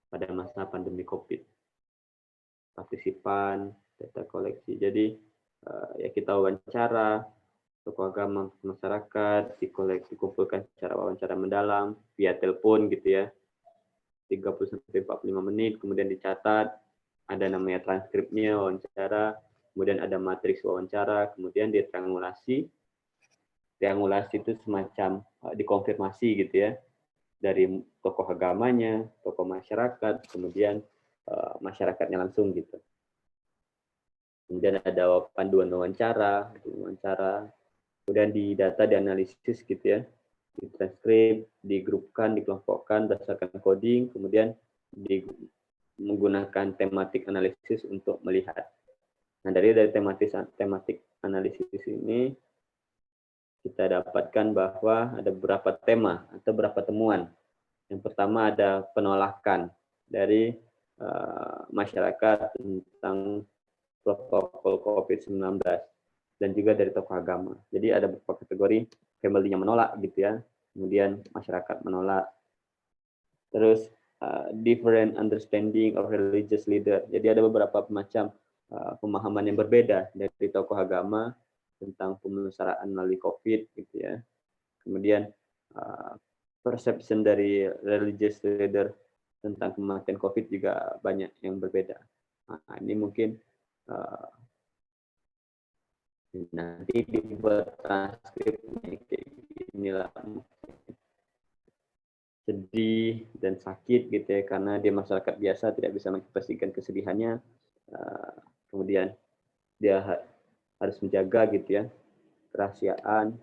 pada masa pandemi COVID. Partisipan, data koleksi. Jadi ya kita wawancara tokoh agama masyarakat, dikumpulkan secara wawancara mendalam via telepon gitu ya, 30 sampai 45 menit, kemudian dicatat, ada namanya transkripnya wawancara, kemudian ada matriks wawancara, kemudian ditriangulasi. Triangulasi itu semacam dikonfirmasi gitu ya, dari tokoh agamanya, tokoh masyarakat, kemudian masyarakatnya langsung gitu. Kemudian ada panduan wawancara, kemudian didata, dianalisis gitu ya, ditranskrip, digrupkan, dikelompokkan berdasarkan coding, kemudian menggunakan tematik analisis untuk melihat. Nah, dari tematik analisis ini kita dapatkan bahwa ada beberapa tema atau beberapa temuan. Yang pertama ada penolakan dari masyarakat tentang protokol COVID-19 dan juga dari tokoh agama. Jadi ada beberapa kategori, family-nya menolak gitu ya, kemudian masyarakat menolak. Terus different understanding of religious leader. Jadi ada beberapa macam pemahaman yang berbeda dari tokoh agama tentang pemulasaraan melalui COVID gitu ya. Kemudian perception dari religious leader tentang kematian COVID juga banyak yang berbeda. Nah, ini mungkin nanti dibuat transkripnya kayak inilah, sedih dan sakit gitu ya, karena dia masyarakat biasa tidak bisa mengekspresikan kesedihannya, kemudian dia harus menjaga gitu ya kerahasiaan.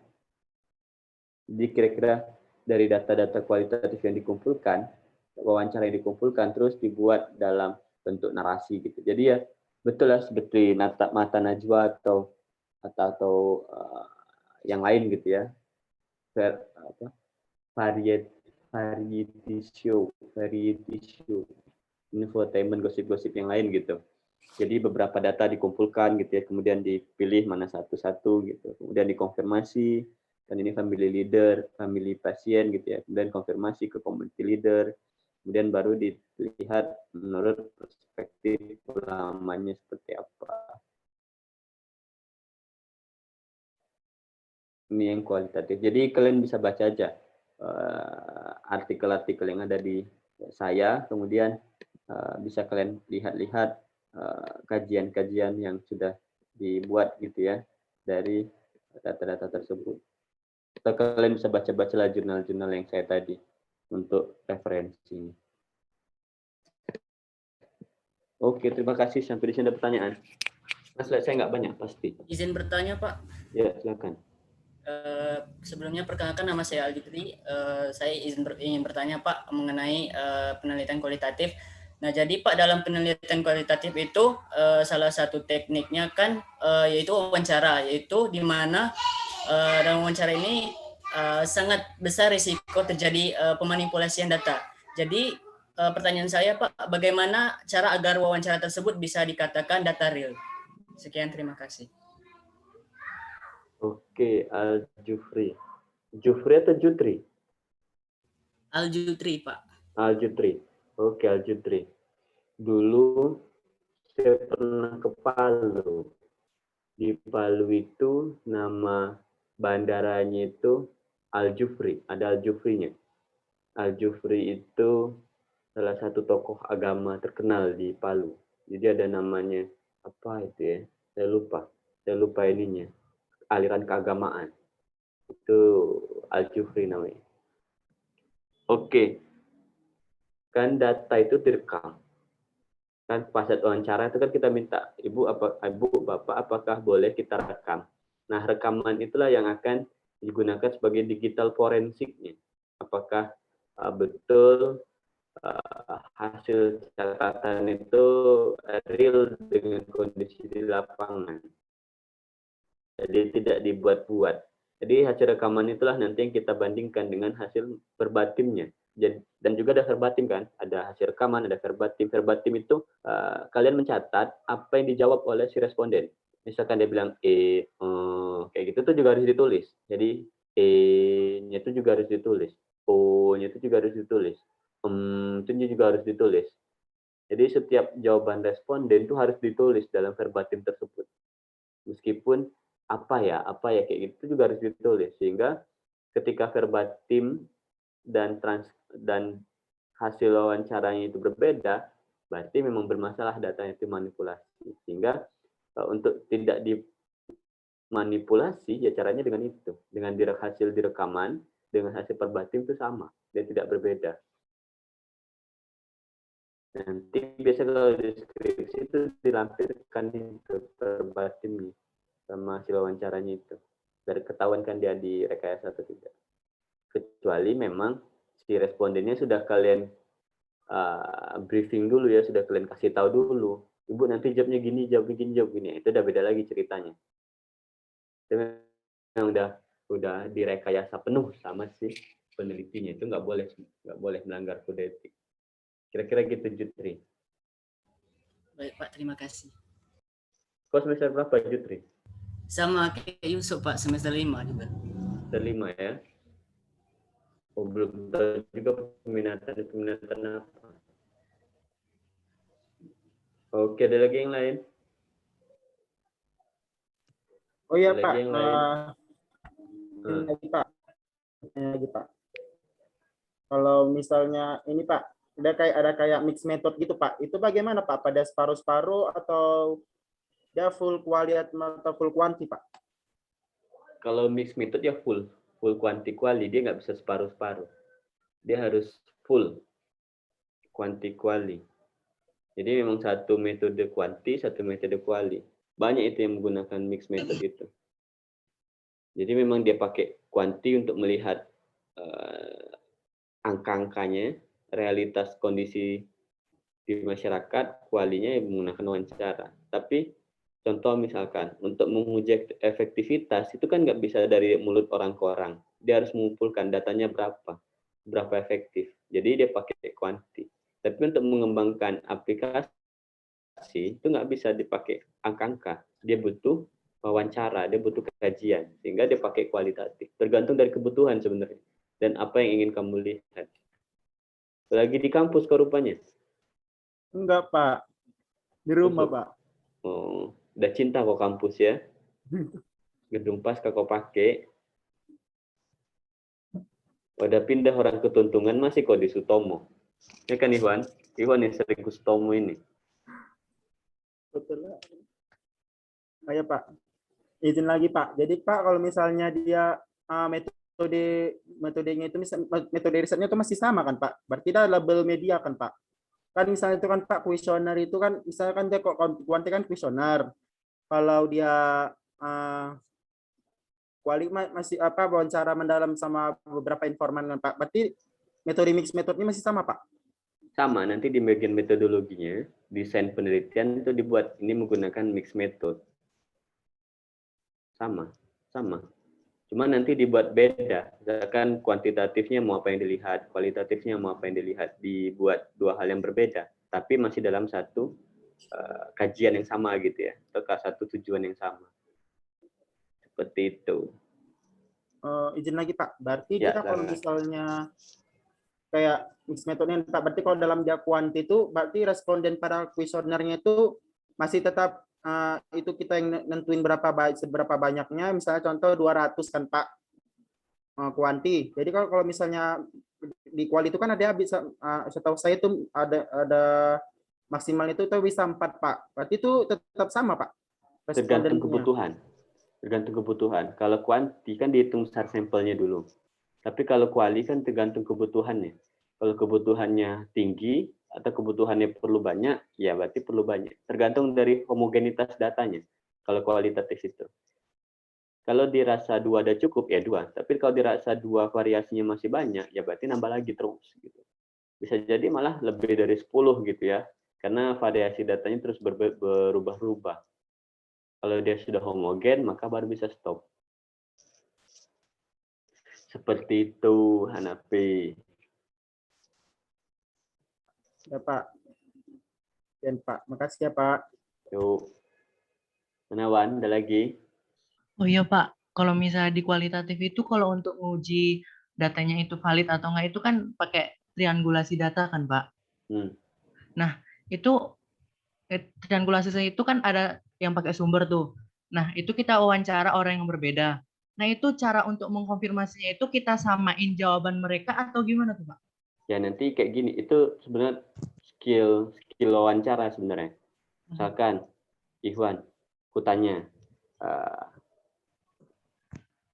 Jadi kira-kira dari data-data kualitatif yang dikumpulkan, wawancara yang dikumpulkan, terus dibuat dalam bentuk narasi gitu. Jadi ya betul lah seperti mata najwa atau yang lain gitu ya, variety show, infotainment, gosip-gosip yang lain gitu. Jadi beberapa data dikumpulkan gitu ya, kemudian dipilih mana satu-satu gitu, kemudian dikonfirmasi, dan ini family leader, family pasien gitu ya, kemudian konfirmasi ke community leader, kemudian baru dilihat menurut perspektif ulamanya seperti apa. Ini yang kualitatif. Jadi kalian bisa baca aja artikel-artikel yang ada di saya, kemudian bisa kalian lihat-lihat kajian-kajian yang sudah dibuat gitu ya dari data-data tersebut. Atau kalian bisa baca-baca jurnal-jurnal yang saya tadi untuk referensi. Oke, terima kasih. Sampai di sini ada pertanyaan. Mas, saya nggak banyak pasti. Izin bertanya, Pak. Ya, silakan. Sebelumnya perkenalkan, nama saya Al-Jufri. Saya ingin bertanya Pak mengenai penelitian kualitatif. Nah, jadi Pak, dalam penelitian kualitatif itu salah satu tekniknya kan yaitu wawancara, yaitu di mana dalam wawancara ini sangat besar risiko terjadi pemanipulasian data. Jadi pertanyaan saya Pak, bagaimana cara agar wawancara tersebut bisa dikatakan data real? Sekian, terima kasih. Oke, Al-Jufri. Jufri atau Jutri? Al-Jutri, Pak. Al-Jutri. Oke, Al-Jutri. Dulu saya pernah ke Palu. Di Palu itu nama bandaranya itu Al-Jufri. Ada Al-Jufrinya. Al-Jufri itu salah satu tokoh agama terkenal di Palu. Jadi ada namanya, apa itu ya? Saya lupa ininya. Aliran keagamaan. Itu Al-Jufri namanya. Oke. Kan data itu direkam. Kan pas saat wawancara itu kan kita minta, Ibu, Bapak, apakah boleh kita rekam? Nah, rekaman itulah yang akan digunakan sebagai digital forensiknya. Apakah betul hasil catatan itu real dengan kondisi di lapangan. Jadi tidak dibuat-buat. Jadi hasil rekaman itulah nanti yang kita bandingkan dengan hasil verbatimnya. Dan juga ada verbatim kan, ada hasil rekaman, ada verbatim. Verbatim itu kalian mencatat apa yang dijawab oleh si responden. Misalkan dia bilang kayak gitu tuh juga harus ditulis. Jadi E-nya itu juga harus ditulis, O-nya itu juga harus ditulis, itu juga harus ditulis. Jadi setiap jawaban responden itu harus ditulis dalam verbatim tersebut. Meskipun apa ya kayak gitu juga harus ditulis, sehingga ketika verbatim dan hasil wawancaranya itu berbeda, berarti memang bermasalah datanya itu manipulasi. Sehingga untuk tidak dimanipulasi, ya caranya dengan itu, dengan hasil direkaman dengan hasil verbatim itu sama, dia tidak berbeda. Nanti biasa kalau deskripsi itu dilampirkan itu verbatimnya sama hasil wawancaranya itu, dari ketahuan kan dia di rekayasa atau tidak. Kecuali memang si respondennya sudah kalian briefing dulu ya, sudah kalian kasih tahu dulu, Ibu nanti jawabnya gini, jawab gini, itu udah beda lagi ceritanya. Itu memang udah direkayasa penuh sama si penelitinya, itu nggak boleh melanggar kode etik. Kira-kira gitu, Jutri. Baik Pak, terima kasih. Kau semester berapa, Jutri? Sama kayak Yusuf Pak, semester 5 juga. Semester 5 ya. Oh, belum tahu juga peminatan apa. Oke, ada lagi yang lain? Oh iya Ada Pak, lagi yang lain? ini lagi Pak. Kalau misalnya ini Pak, ada kayak mix method gitu Pak. Itu bagaimana Pak? Pada separuh-separuh atau dia full kualitas atau full kuanti Pak? Kalau mix method ya full kuanti kuali, dia nggak bisa separuh-separuh. Dia harus full kuanti kuali. Jadi memang satu metode kuanti, satu metode kuali. Banyak itu yang menggunakan mix method itu. Jadi memang dia pakai kuanti untuk melihat angka-angkanya, realitas kondisi di masyarakat, kualinya yang menggunakan wawancara. Tapi contoh misalkan untuk menguji efektivitas itu kan nggak bisa dari mulut orang ke orang. Dia harus mengumpulkan datanya berapa efektif. Jadi dia pakai kuanti. Tapi untuk mengembangkan aplikasi itu nggak bisa dipakai angka-angka. Dia butuh wawancara, dia butuh kajian, sehingga dia pakai kualitatif. Tergantung dari kebutuhan sebenarnya dan apa yang ingin kamu lihat. Lagi di kampus kok rupanya? Enggak Pak, di rumah Pak. Oh, udah cinta kok kampus ya? Gedung pas kok pakai. Udah pindah orang ketuntungan masih kok di Sutomo. Ya kan Iwan? Iwan yang sering ke Sutomo ini. Betul. Kayak Pak. Izin lagi Pak. Jadi Pak kalau misalnya dia metodenya itu metode risetnya itu masih sama kan Pak? Berarti dia label media kan Pak? Kan misalnya itu kan Pak kuesioner itu kan misalkan dia kok kuanti kan kuesioner. Kalau dia kuali masih wawancara mendalam sama beberapa informan kan Pak. Berarti metode mix metodenya masih sama Pak? Sama, nanti di bagian metodologinya, desain penelitian itu dibuat ini menggunakan mix method. Sama. Cuma nanti dibuat beda. Misalkan kuantitatifnya mau apa yang dilihat, kualitatifnya mau apa yang dilihat, dibuat dua hal yang berbeda, tapi masih dalam satu kajian yang sama gitu ya, atau satu tujuan yang sama. Seperti itu. Izin lagi Pak, berarti Ya, kita kalau misalnya kayak mix metodenya Pak, berarti kalau dalam dia kuanti itu berarti responden pada kuesionernya itu masih tetap itu kita yang nentuin seberapa banyaknya, misalnya contoh 200 kan Pak kuanti. Jadi kalau misalnya di kuali itu kan ada bisa setahu saya itu ada maksimal itu bisa 4 Pak. Berarti itu tetap sama Pak. Tergantung kebutuhan. Kalau kuanti kan dihitung besar sampelnya dulu. Tapi kalau kuali kan tergantung kebutuhannya. Kalau kebutuhannya tinggi atau kebutuhannya perlu banyak, ya berarti perlu banyak. Tergantung dari homogenitas datanya. Kalau kualitatif itu. Kalau dirasa 2 udah cukup, ya 2. Tapi kalau dirasa 2 variasinya masih banyak, ya berarti nambah lagi terus. Gitu. Bisa jadi malah lebih dari 10 gitu ya. Karena variasi datanya terus berubah-ubah. Kalau dia sudah homogen, maka baru bisa stop. Seperti itu, Hanafi. Ya Pak. Dan Pak, makasih ya Pak. Yuk. Mana Wan, ada lagi? Oh iya Pak, kalau misalnya di kualitatif itu kalau untuk uji datanya itu valid atau enggak itu kan pakai triangulasi data kan Pak. Nah, itu triangulasi itu kan ada yang pakai sumber tuh. Nah, itu kita wawancara orang yang berbeda. Nah, itu cara untuk mengkonfirmasinya itu kita samain jawaban mereka atau gimana tuh Pak? Ya nanti kayak gini, itu sebenarnya skill wawancara sebenarnya. Misalkan, Ikhwan, aku tanya,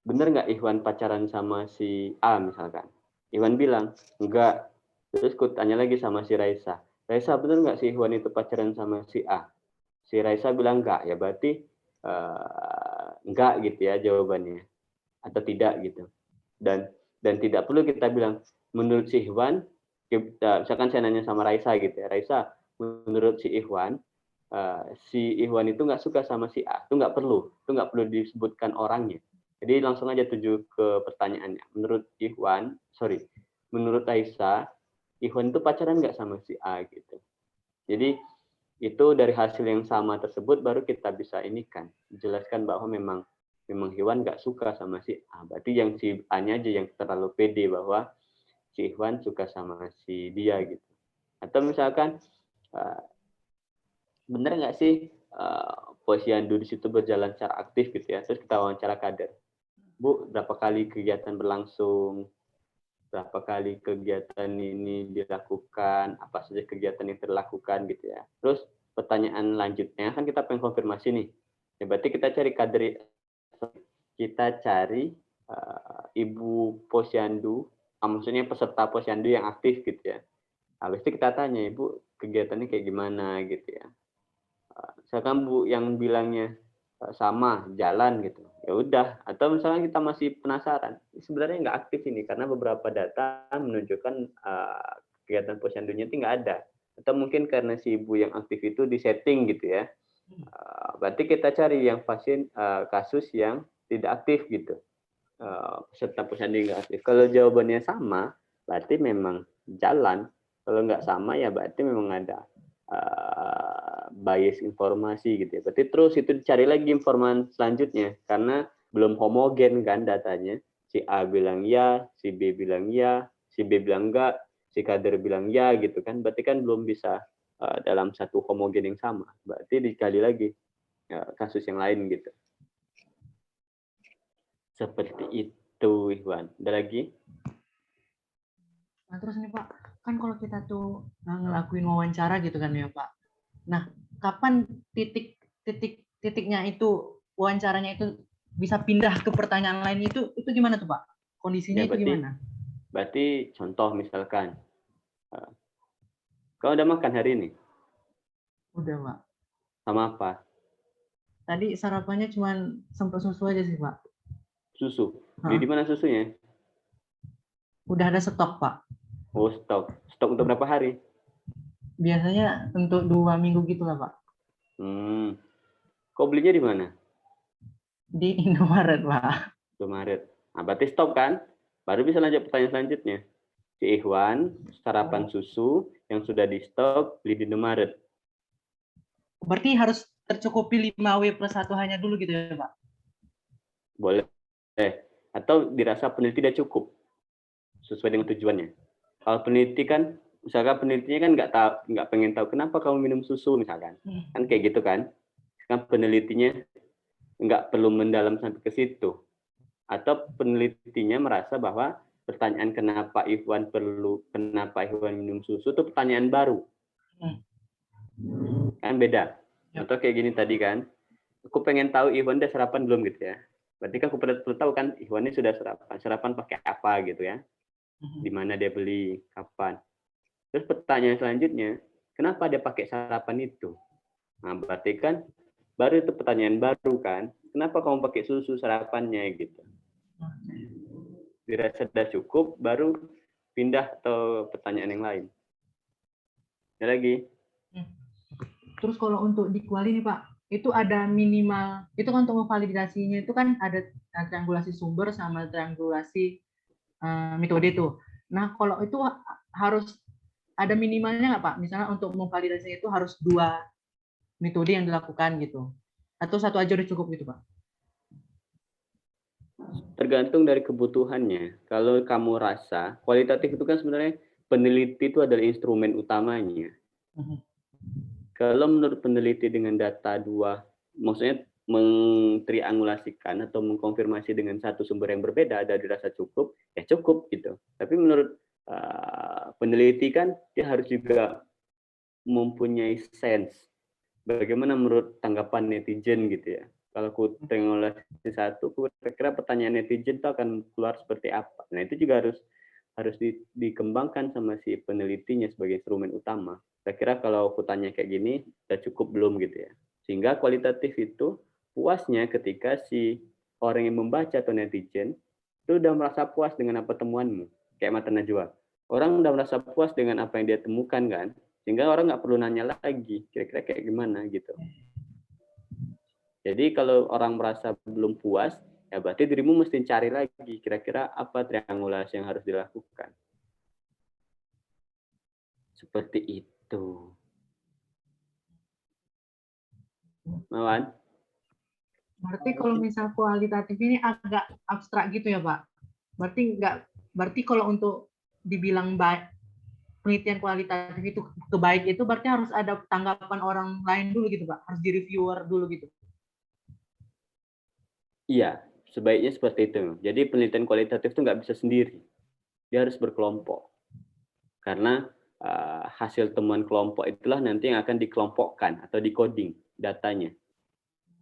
bener nggak Ikhwan pacaran sama si A misalkan? Ikhwan bilang, enggak. Terus aku tanya lagi sama si Raisa. Raisa, bener nggak si Ikhwan itu pacaran sama si A? Si Raisa bilang enggak, ya berarti enggak gitu ya jawabannya. Atau tidak gitu. Dan tidak perlu kita bilang, menurut si Ikhwan, misalkan saya nanya sama Raisa gitu ya, Raisa, menurut si Ikhwan itu nggak suka sama si A, itu nggak perlu disebutkan orangnya. Jadi langsung aja tuju ke pertanyaannya. Menurut Raisa, Ikhwan itu pacaran nggak sama si A gitu. Jadi itu dari hasil yang sama tersebut baru kita bisa jelaskan bahwa memang Ikhwan nggak suka sama si A. Berarti yang si A-nya aja yang terlalu pede bahwa si Ikhwan suka sama si dia gitu. Atau misalkan bener nggak sih posyandu di situ berjalan secara aktif gitu ya. Terus kita wawancara kader. Bu, berapa kali kegiatan berlangsung? Berapa kali kegiatan ini dilakukan? Apa saja kegiatan yang terlakukan gitu ya. Terus pertanyaan lanjutnya kan kita pengen konfirmasi nih. Ya, berarti kita cari kader, kita cari ibu posyandu, maksudnya peserta posyandu yang aktif gitu ya. Habis itu kita tanya, Ibu kegiatannya kayak gimana gitu ya. Misalkan Bu yang bilangnya sama jalan gitu, ya udah. Atau misalnya kita masih penasaran, sebenarnya nggak aktif ini karena beberapa data menunjukkan kegiatan posyandunya itu nggak ada. Atau mungkin karena si ibu yang aktif itu disetting gitu ya. Berarti kita cari yang pasien kasus yang tidak aktif gitu, peserta posyandu nggak aktif. Kalau jawabannya sama, berarti memang jalan. Kalau nggak sama ya berarti memang ada bias informasi gitu ya. Berarti terus itu dicari lagi informasi selanjutnya karena belum homogen kan datanya. Si A bilang ya, si B bilang ya, si B bilang enggak, si kader bilang ya gitu kan. Berarti kan belum bisa dalam satu homogen yang sama. Berarti dikali lagi kasus yang lain gitu. Seperti itu, Ikhwan. Ada lagi? Nah, terus nih Pak, kan kalau kita tuh ngelakuin wawancara gitu kan ya Pak. Nah, kapan titiknya itu wawancaranya itu bisa pindah ke pertanyaan lain itu gimana tuh Pak? Kondisinya Ya, itu gimana? Berarti contoh misalkan, kau udah makan hari ini? Udah Pak. Sama apa? Tadi sarapannya cuma sempat susu aja sih Pak. Susu? Di mana susunya? Udah ada stok Pak. Oh, stok. Stok untuk berapa hari? Biasanya untuk 2 minggu gitu lah Pak. Kau belinya di mana? Di Indomaret Pak. Indomaret. Nah, berarti stok kan? Baru bisa lanjut pertanyaan selanjutnya. Si Ikhwan sarapan susu yang sudah di stok beli di Indomaret. Berarti harus tercukupi 5W plus 1 hanya dulu gitu ya Pak? Boleh. Atau dirasa peneliti tidak cukup sesuai dengan tujuannya. Kalau peneliti kan, misalkan penelitinya kan nggak pengen tahu kenapa kamu minum susu misalkan, kan kayak gitu kan penelitinya nggak perlu mendalam sampai ke situ. Atau penelitinya merasa bahwa pertanyaan kenapa Ikhwan minum susu itu pertanyaan baru, kan beda. Atau kayak gini tadi kan, aku pengen tahu Ikhwan udah sarapan belum gitu ya. Berarti kan aku perlu tahu kan Ikhwan ini sudah sarapan pakai apa gitu ya. Di mana dia beli, kapan. Terus pertanyaan selanjutnya, kenapa dia pakai sarapan itu? Nah, berarti kan baru itu pertanyaan baru kan, kenapa kamu pakai susu sarapannya gitu. Dirasa sudah cukup, baru pindah ke pertanyaan yang lain. Ada lagi? Terus kalau untuk di kuali nih Pak, itu ada minimal, itu kan untuk validasinya itu kan ada triangulasi sumber sama triangulasi metode itu. Nah, kalau itu harus ada minimalnya nggak Pak? Misalnya untuk memvalidasi itu harus 2 metode yang dilakukan gitu. Atau 1 aja udah cukup gitu Pak? Tergantung dari kebutuhannya. Kalau kamu rasa, kualitatif itu kan sebenarnya peneliti itu adalah instrumen utamanya. Kalau menurut peneliti dengan data 2, maksudnya mengtriangulasikan atau mengkonfirmasi dengan satu sumber yang berbeda ada dirasa cukup, ya cukup gitu. Tapi menurut peneliti kan dia harus juga mempunyai sense. Bagaimana menurut tanggapan netizen gitu ya. Kalau aku triangulasi 1, kira-kira pertanyaan netizen itu akan keluar seperti apa. Nah itu juga harus dikembangkan sama si penelitinya sebagai instrumen utama. Kira-kira kalau aku tanya kayak gini, udah cukup belum gitu ya. Sehingga kualitatif itu puasnya ketika si orang yang membaca atau netizen itu udah merasa puas dengan apa temuanmu. Kayak mata najwa. Orang udah merasa puas dengan apa yang dia temukan kan. Sehingga orang nggak perlu nanya lagi, kira-kira kayak gimana gitu. Jadi kalau orang merasa belum puas, ya berarti dirimu mesti cari lagi, kira-kira apa triangulasi yang harus dilakukan. Seperti itu. Mawan? Berarti kalau misal kualitatif ini agak abstrak gitu ya Pak? Berarti kalau untuk dibilang baik, penelitian kualitatif itu kebaik itu berarti harus ada tanggapan orang lain dulu gitu Pak? Harus di reviewer dulu gitu? Iya, sebaiknya seperti itu. Jadi penelitian kualitatif itu nggak bisa sendiri. Dia harus berkelompok. Karena hasil temuan kelompok itulah nanti yang akan dikelompokkan atau di-coding datanya.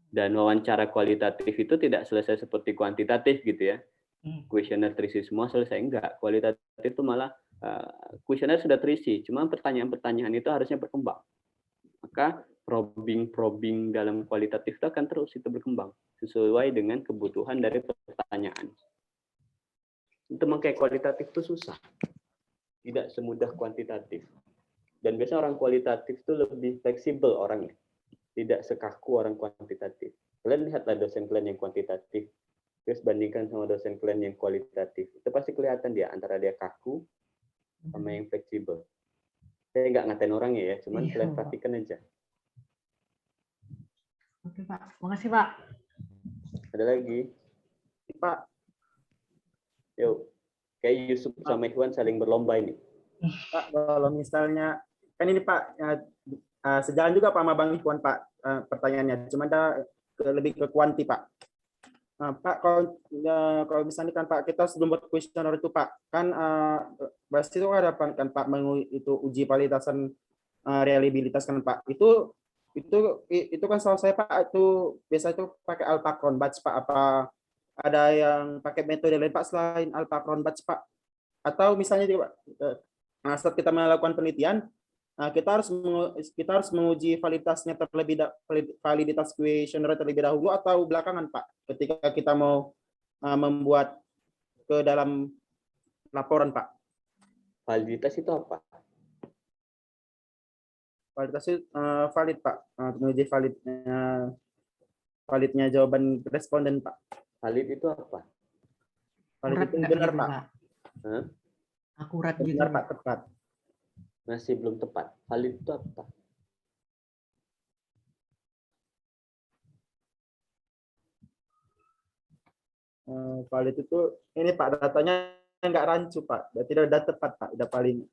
Dan wawancara kualitatif itu tidak selesai seperti kuantitatif gitu ya. Kuesioner terisi semua selesai, enggak. Kualitatif itu malah kuesioner sudah terisi, cuma pertanyaan-pertanyaan itu harusnya berkembang. Maka probing dalam kualitatif itu akan terus itu berkembang sesuai dengan kebutuhan dari pertanyaan. Untuk mengkaji kualitatif itu susah, tidak semudah kuantitatif. Dan biasanya orang kualitatif itu lebih fleksibel orangnya, tidak sekaku orang kuantitatif. Kalian lihatlah dosen kalian yang kuantitatif, terus bandingkan sama dosen kalian yang kualitatif, itu pasti kelihatan dia antara dia kaku sama yang fleksibel. Saya nggak ngatain orangnya ya, cuman kalian perhatikan aja. Oke Pak, makasih Pak. Ada lagi? Pak. Yuk, kayak Yusuf sama Ikhwan saling berlomba ini. Pak, kalau misalnya, kan ini Pak, sejalan juga Pak sama Bang Ikhwan Pak, pertanyaannya. Cuma lebih ke kuanti Pak. Pak, kalau misalnya kan Pak, kita sebelum buat kuesioner itu Pak, kan pasti itu ada kan Pak, itu uji validatasan reliabilitas kan Pak. Itu kan setahu saya Pak, itu biasa itu pakai Alpacron batch Pak. Apa ada yang pakai metode lain Pak selain Alpacron batch Pak? Atau misalnya juga saat kita melakukan penelitian, kita harus menguji validitasnya validitas kuesioner terlebih dahulu atau belakangan Pak, ketika kita mau membuat ke dalam laporan Pak. Validitas itu apa? Validitas itu valid Pak, menguji validnya jawaban responden Pak. Valid itu apa? Valid itu benar Pak. Akurat gitu benar Pak, tepat. Masih belum tepat. Valid itu apa? Valid itu ini Pak, datanya nggak rancu Pak, tidak udah tepat Pak, udah paling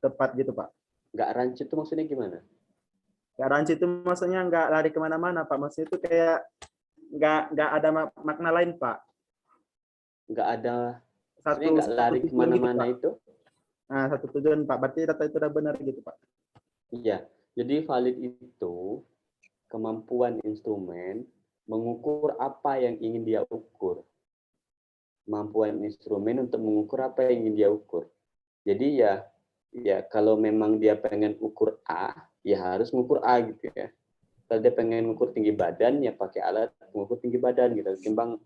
tepat gitu Pak. Nggak rancu itu maksudnya gimana? Nggak rancu itu maksudnya nggak lari kemana-mana Pak, maksudnya itu kayak nggak ada makna lain Pak. Nggak ada, nggak lari kemana-mana gitu, itu? Nah, satu tujuan Pak, berarti data itu udah benar gitu Pak. Iya, jadi valid itu kemampuan instrumen mengukur apa yang ingin dia ukur. Kemampuan instrumen untuk mengukur apa yang ingin dia ukur. Jadi ya kalau memang dia pengen ukur A, ya harus mengukur A gitu ya. Kalau dia pengen mengukur tinggi badan, ya pakai alat mengukur tinggi badan gitu. Timbang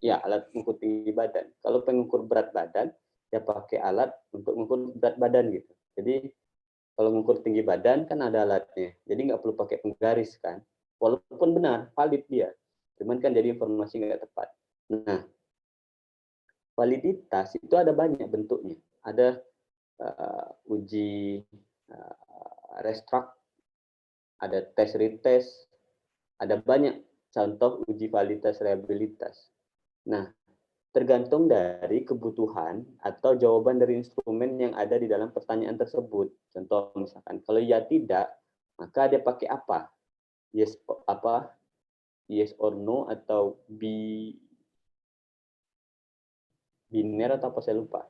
alat mengukur tinggi badan. Kalau pengen mengukur berat badan, ya pakai alat untuk mengukur berat badan gitu. Jadi kalau mengukur tinggi badan kan ada alatnya. Jadi nggak perlu pakai penggaris kan. Walaupun benar, valid dia. Cuman kan jadi informasi nggak tepat. Nah, validitas itu ada banyak bentuknya. Ada uji restruct, ada tes retest, ada banyak contoh uji validitas reliabilitas. Nah, tergantung dari kebutuhan atau jawaban dari instrumen yang ada di dalam pertanyaan tersebut. Contoh misalkan, kalau ya tidak, maka dia pakai apa? Yes or no atau biner atau apa, saya lupa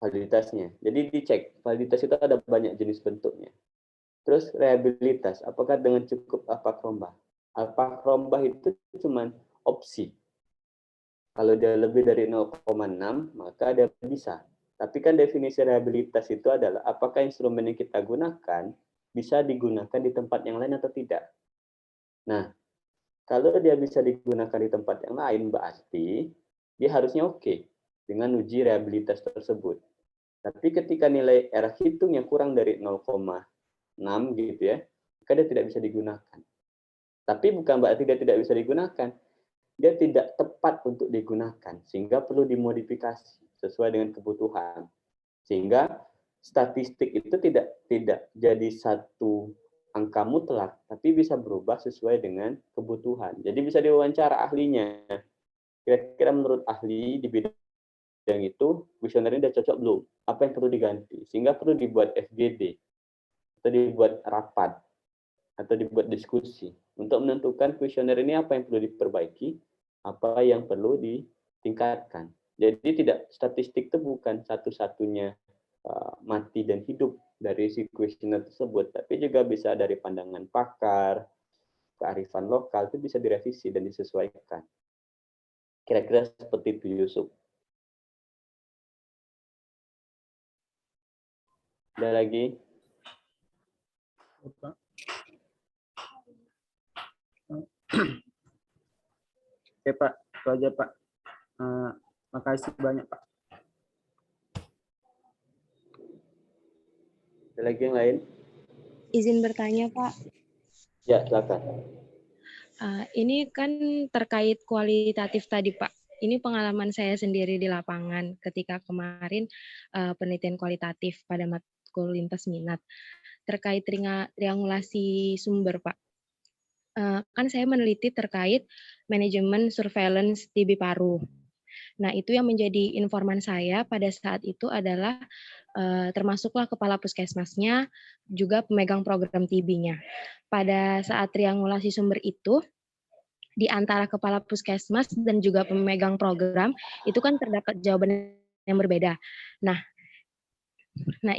validitasnya. Jadi dicek, validitas itu ada banyak jenis bentuknya. Terus reliabilitas, apakah dengan cukup apakrombah? Apakrombah itu cuma opsi. Kalau dia lebih dari 0,6, maka dia bisa. Tapi kan definisi reliabilitas itu adalah apakah instrumen yang kita gunakan bisa digunakan di tempat yang lain atau tidak. Nah, kalau dia bisa digunakan di tempat yang lain, berarti dia harusnya oke dengan uji reliabilitas tersebut. Tapi ketika nilai R hitungnya kurang dari 0,6 gitu ya, maka dia tidak bisa digunakan. Tapi bukan berarti dia tidak bisa digunakan. Dia tidak tepat untuk digunakan, sehingga perlu dimodifikasi sesuai dengan kebutuhan. Sehingga statistik itu tidak jadi satu angka mutlak, tapi bisa berubah sesuai dengan kebutuhan. Jadi bisa diwawancara ahlinya. Kira-kira menurut ahli di bidang itu, kuesioner ini sudah cocok belum? Apa yang perlu diganti? Sehingga perlu dibuat FGD, atau dibuat rapat, atau dibuat diskusi untuk menentukan kuesioner ini apa yang perlu diperbaiki, apa yang perlu ditingkatkan. Jadi tidak, statistik itu bukan satu-satunya mati dan hidup dari si kuesioner tersebut, tapi juga bisa dari pandangan pakar, kearifan lokal, itu bisa direvisi dan disesuaikan. Kira-kira seperti itu, Yusuf. Ada lagi? Oke Pak, itu aja Pak. Makasih banyak Pak. Ada lagi yang lain? Izin bertanya, Pak. Ya, silakan. Ini kan terkait kualitatif tadi, Pak. Ini pengalaman saya sendiri di lapangan ketika kemarin penelitian kualitatif pada matkul lintas minat terkait triangulasi sumber, Pak. Kan saya meneliti terkait manajemen surveillance TB paru. Nah, itu yang menjadi informan saya pada saat itu adalah termasuklah kepala puskesmasnya, juga pemegang program TB-nya. Pada saat triangulasi sumber itu, di antara kepala puskesmas dan juga pemegang program, itu kan terdapat jawaban yang berbeda. Nah,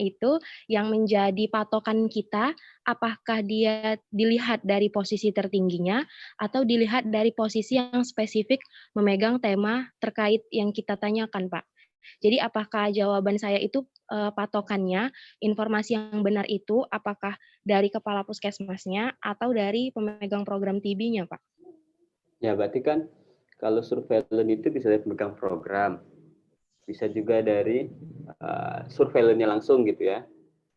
itu yang menjadi patokan kita, apakah dia dilihat dari posisi tertingginya atau dilihat dari posisi yang spesifik memegang tema terkait yang kita tanyakan, Pak. Jadi apakah jawaban saya itu patokannya, informasi yang benar itu apakah dari kepala puskesmasnya atau dari pemegang program TB-nya, Pak? Ya, berarti kan kalau surveillance itu bisa dari pemegang program, bisa juga dari surveillance-nya langsung gitu ya,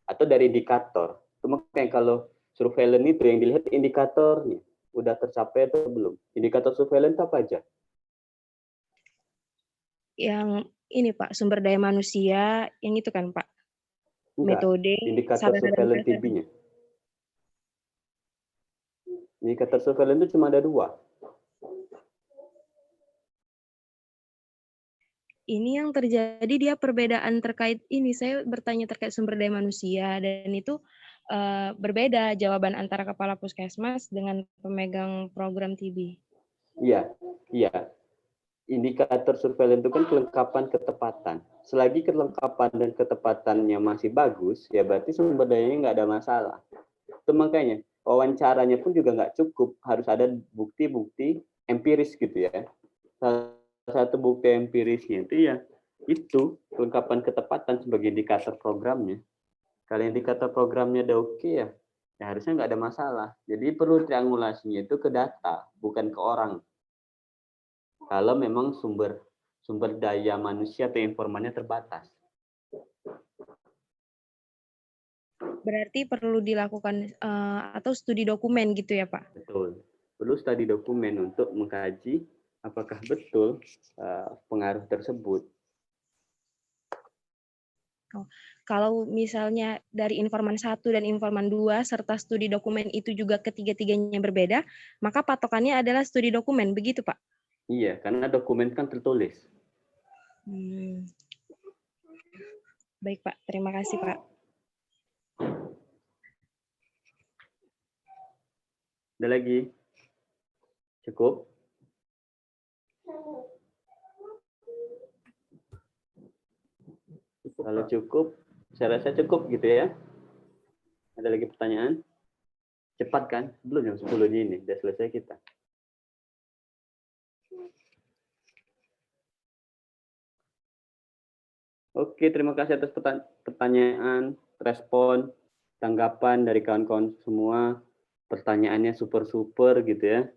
atau dari indikator. Cuma kayak kalau surveillance itu yang dilihat indikatornya, udah tercapai atau belum. Indikator surveillance apa aja? Yang ini Pak, sumber daya manusia, yang itu kan Pak? Enggak, Metode, indikator surveillance TB-nya. Indikator surveillance itu cuma ada 2. Ini yang terjadi dia perbedaan terkait ini. Saya bertanya terkait sumber daya manusia dan itu berbeda jawaban antara kepala puskesmas dengan pemegang program TB. Iya. Indikator surveillance itu kan kelengkapan ketepatan. Selagi kelengkapan dan ketepatannya masih bagus, ya berarti sumber dayanya nggak ada masalah. Itu makanya wawancaranya pun juga nggak cukup, harus ada bukti-bukti empiris gitu ya. Salah satu bukti empirisnya itu kelengkapan ketepatan sebagai indikator programnya. Kalau indikator programnya udah oke ya harusnya nggak ada masalah. Jadi perlu triangulasinya itu ke data, bukan ke orang. Kalau memang sumber daya manusia atau informannya terbatas. Berarti perlu dilakukan atau studi dokumen gitu ya Pak? Betul. Perlu studi dokumen untuk mengkaji apakah betul pengaruh tersebut. Kalau misalnya dari informan 1 dan informan 2 serta studi dokumen itu juga ketiga-tiganya berbeda, maka patokannya adalah studi dokumen, begitu Pak? Iya, karena dokumen kan tertulis. Baik Pak, terima kasih Pak. Ada lagi? Cukup? Kalau cukup, saya rasa cukup gitu ya. Ada lagi pertanyaan? Cepat kan? Belum jam 10 ini, sudah selesai kita. Oke, terima kasih atas pertanyaan, respon, tanggapan dari kawan-kawan semua. Pertanyaannya super-super gitu ya.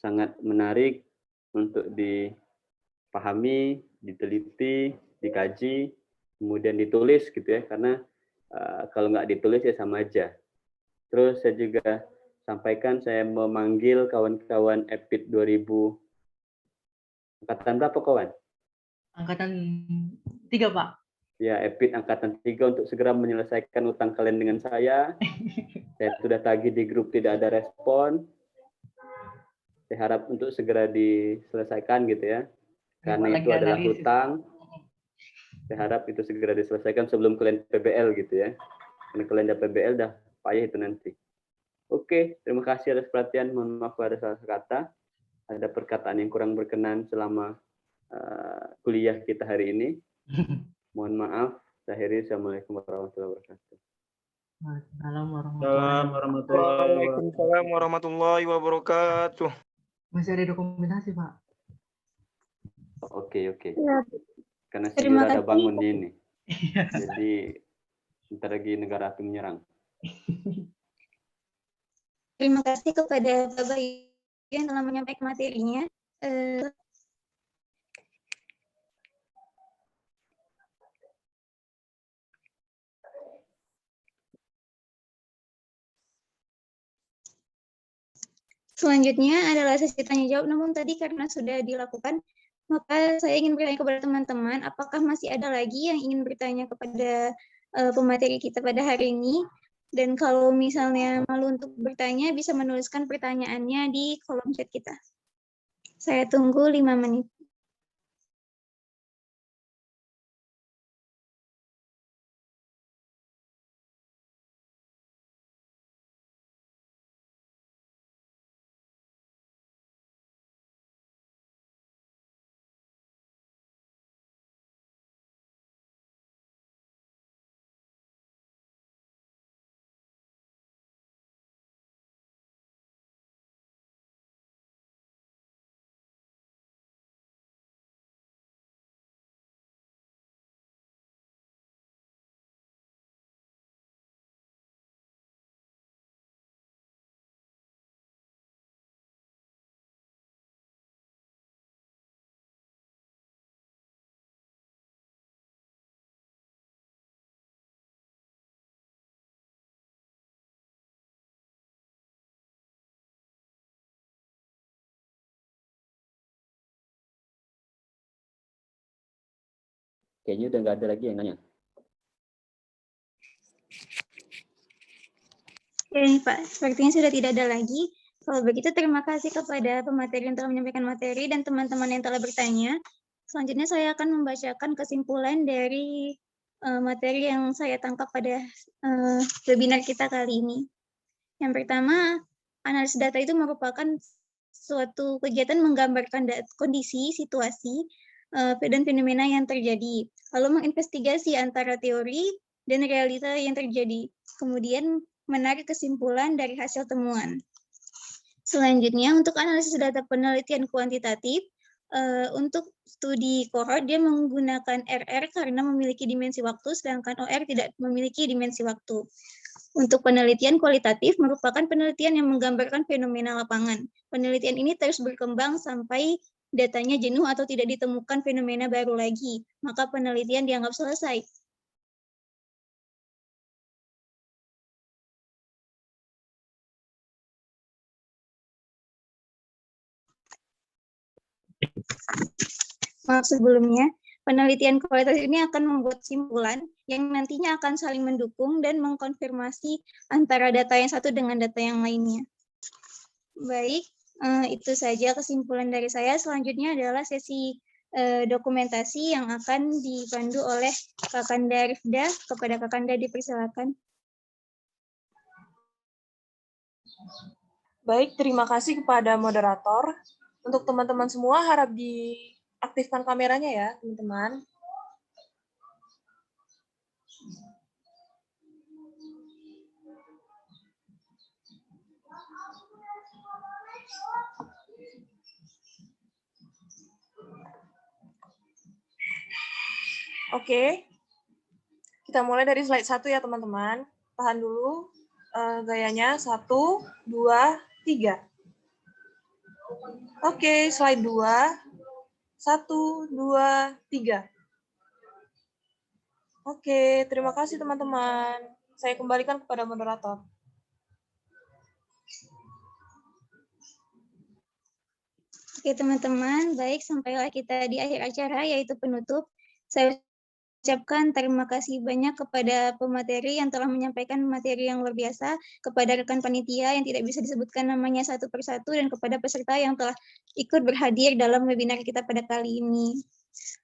Sangat menarik untuk dipahami, diteliti, dikaji, kemudian ditulis gitu ya. Karena kalau nggak ditulis ya sama aja. Terus saya juga sampaikan saya memanggil kawan-kawan EPIT 2000. Angkatan berapa kawan? Angkatan 3, Pak. Ya, EPIT Angkatan 3 untuk segera menyelesaikan utang kalian dengan saya. Saya sudah tagih di grup tidak ada respon. Saya harap untuk segera diselesaikan gitu ya. Karena itu adalah hutang. Saya harap itu segera diselesaikan sebelum kalian PBL gitu ya. Karena kalian udah PBL dah payah itu nanti. Oke, terima kasih atas perhatian. Mohon maaf ada salah kata. Ada perkataan yang kurang berkenan selama kuliah kita hari ini. Mohon maaf. Assalamualaikum warahmatullahi wabarakatuh. Waalaikumsalam warahmatullahi wabarakatuh. Masih ada dokumentasi, Pak. Oke. Ya, Karena terima segera ada kasih. bangun ini. Jadi bentar lagi negara api menyerang. Terima kasih kepada Bapak yang telah menyampaikan materinya. Selanjutnya adalah sesi tanya jawab, namun tadi karena sudah dilakukan, maka saya ingin bertanya kepada teman-teman, apakah masih ada lagi yang ingin bertanya kepada pemateri kita pada hari ini? Dan kalau misalnya malu untuk bertanya, bisa menuliskan pertanyaannya di kolom chat kita. Saya tunggu 5 menit. Kayaknya udah nggak ada lagi yang nanya. Oke, Pak. Sepertinya sudah tidak ada lagi. Kalau begitu, terima kasih kepada pemateri yang telah menyampaikan materi dan teman-teman yang telah bertanya. Selanjutnya saya akan membacakan kesimpulan dari materi yang saya tangkap pada webinar kita kali ini. Yang pertama, analisis data itu merupakan suatu kegiatan menggambarkan kondisi, situasi, dan fenomena yang terjadi, lalu menginvestigasi antara teori dan realita yang terjadi, kemudian menarik kesimpulan dari hasil temuan. Selanjutnya, untuk analisis data penelitian kuantitatif, untuk studi kohort dia menggunakan RR karena memiliki dimensi waktu, sedangkan OR tidak memiliki dimensi waktu. Untuk penelitian kualitatif merupakan penelitian yang menggambarkan fenomena lapangan. Penelitian ini terus berkembang sampai datanya jenuh atau tidak ditemukan fenomena baru lagi, maka penelitian dianggap selesai. Sebelumnya, penelitian kualitatif ini akan membuat simpulan yang nantinya akan saling mendukung dan mengkonfirmasi antara data yang satu dengan data yang lainnya. Baik, itu saja kesimpulan dari saya. Selanjutnya adalah sesi dokumentasi yang akan dipandu oleh Kakanda Rifda. Kepada Kakanda dipersilakan. Baik, terima kasih kepada moderator. Untuk teman-teman semua harap diaktifkan kameranya ya, teman-teman. Oke, kita mulai dari slide 1 ya teman-teman. Tahan dulu gayanya, 1, 2, 3. Oke, slide 2, 1, 2, 3. Oke, terima kasih teman-teman. Saya kembalikan kepada moderator. Oke teman-teman, baik sampailah kita di akhir acara yaitu penutup. Saya ucapkan terima kasih banyak kepada pemateri yang telah menyampaikan materi yang luar biasa, kepada rekan panitia yang tidak bisa disebutkan namanya satu persatu, dan kepada peserta yang telah ikut berhadir dalam webinar kita pada kali ini.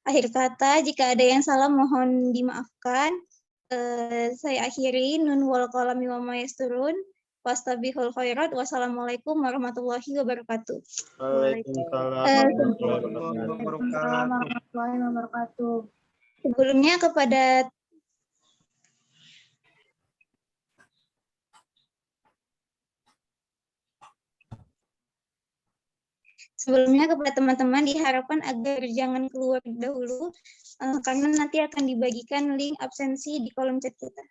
Akhir kata, jika ada yang salah mohon dimaafkan. Saya akhiri, nun wal qalami wa ma yasturun. Wastabihul khairat. Wassalamualaikum warahmatullahi wabarakatuh. Waalaikumsalam warahmatullahi wabarakatuh. Sebelumnya kepada teman-teman diharapkan agar jangan keluar dahulu karena nanti akan dibagikan link absensi di kolom chat kita.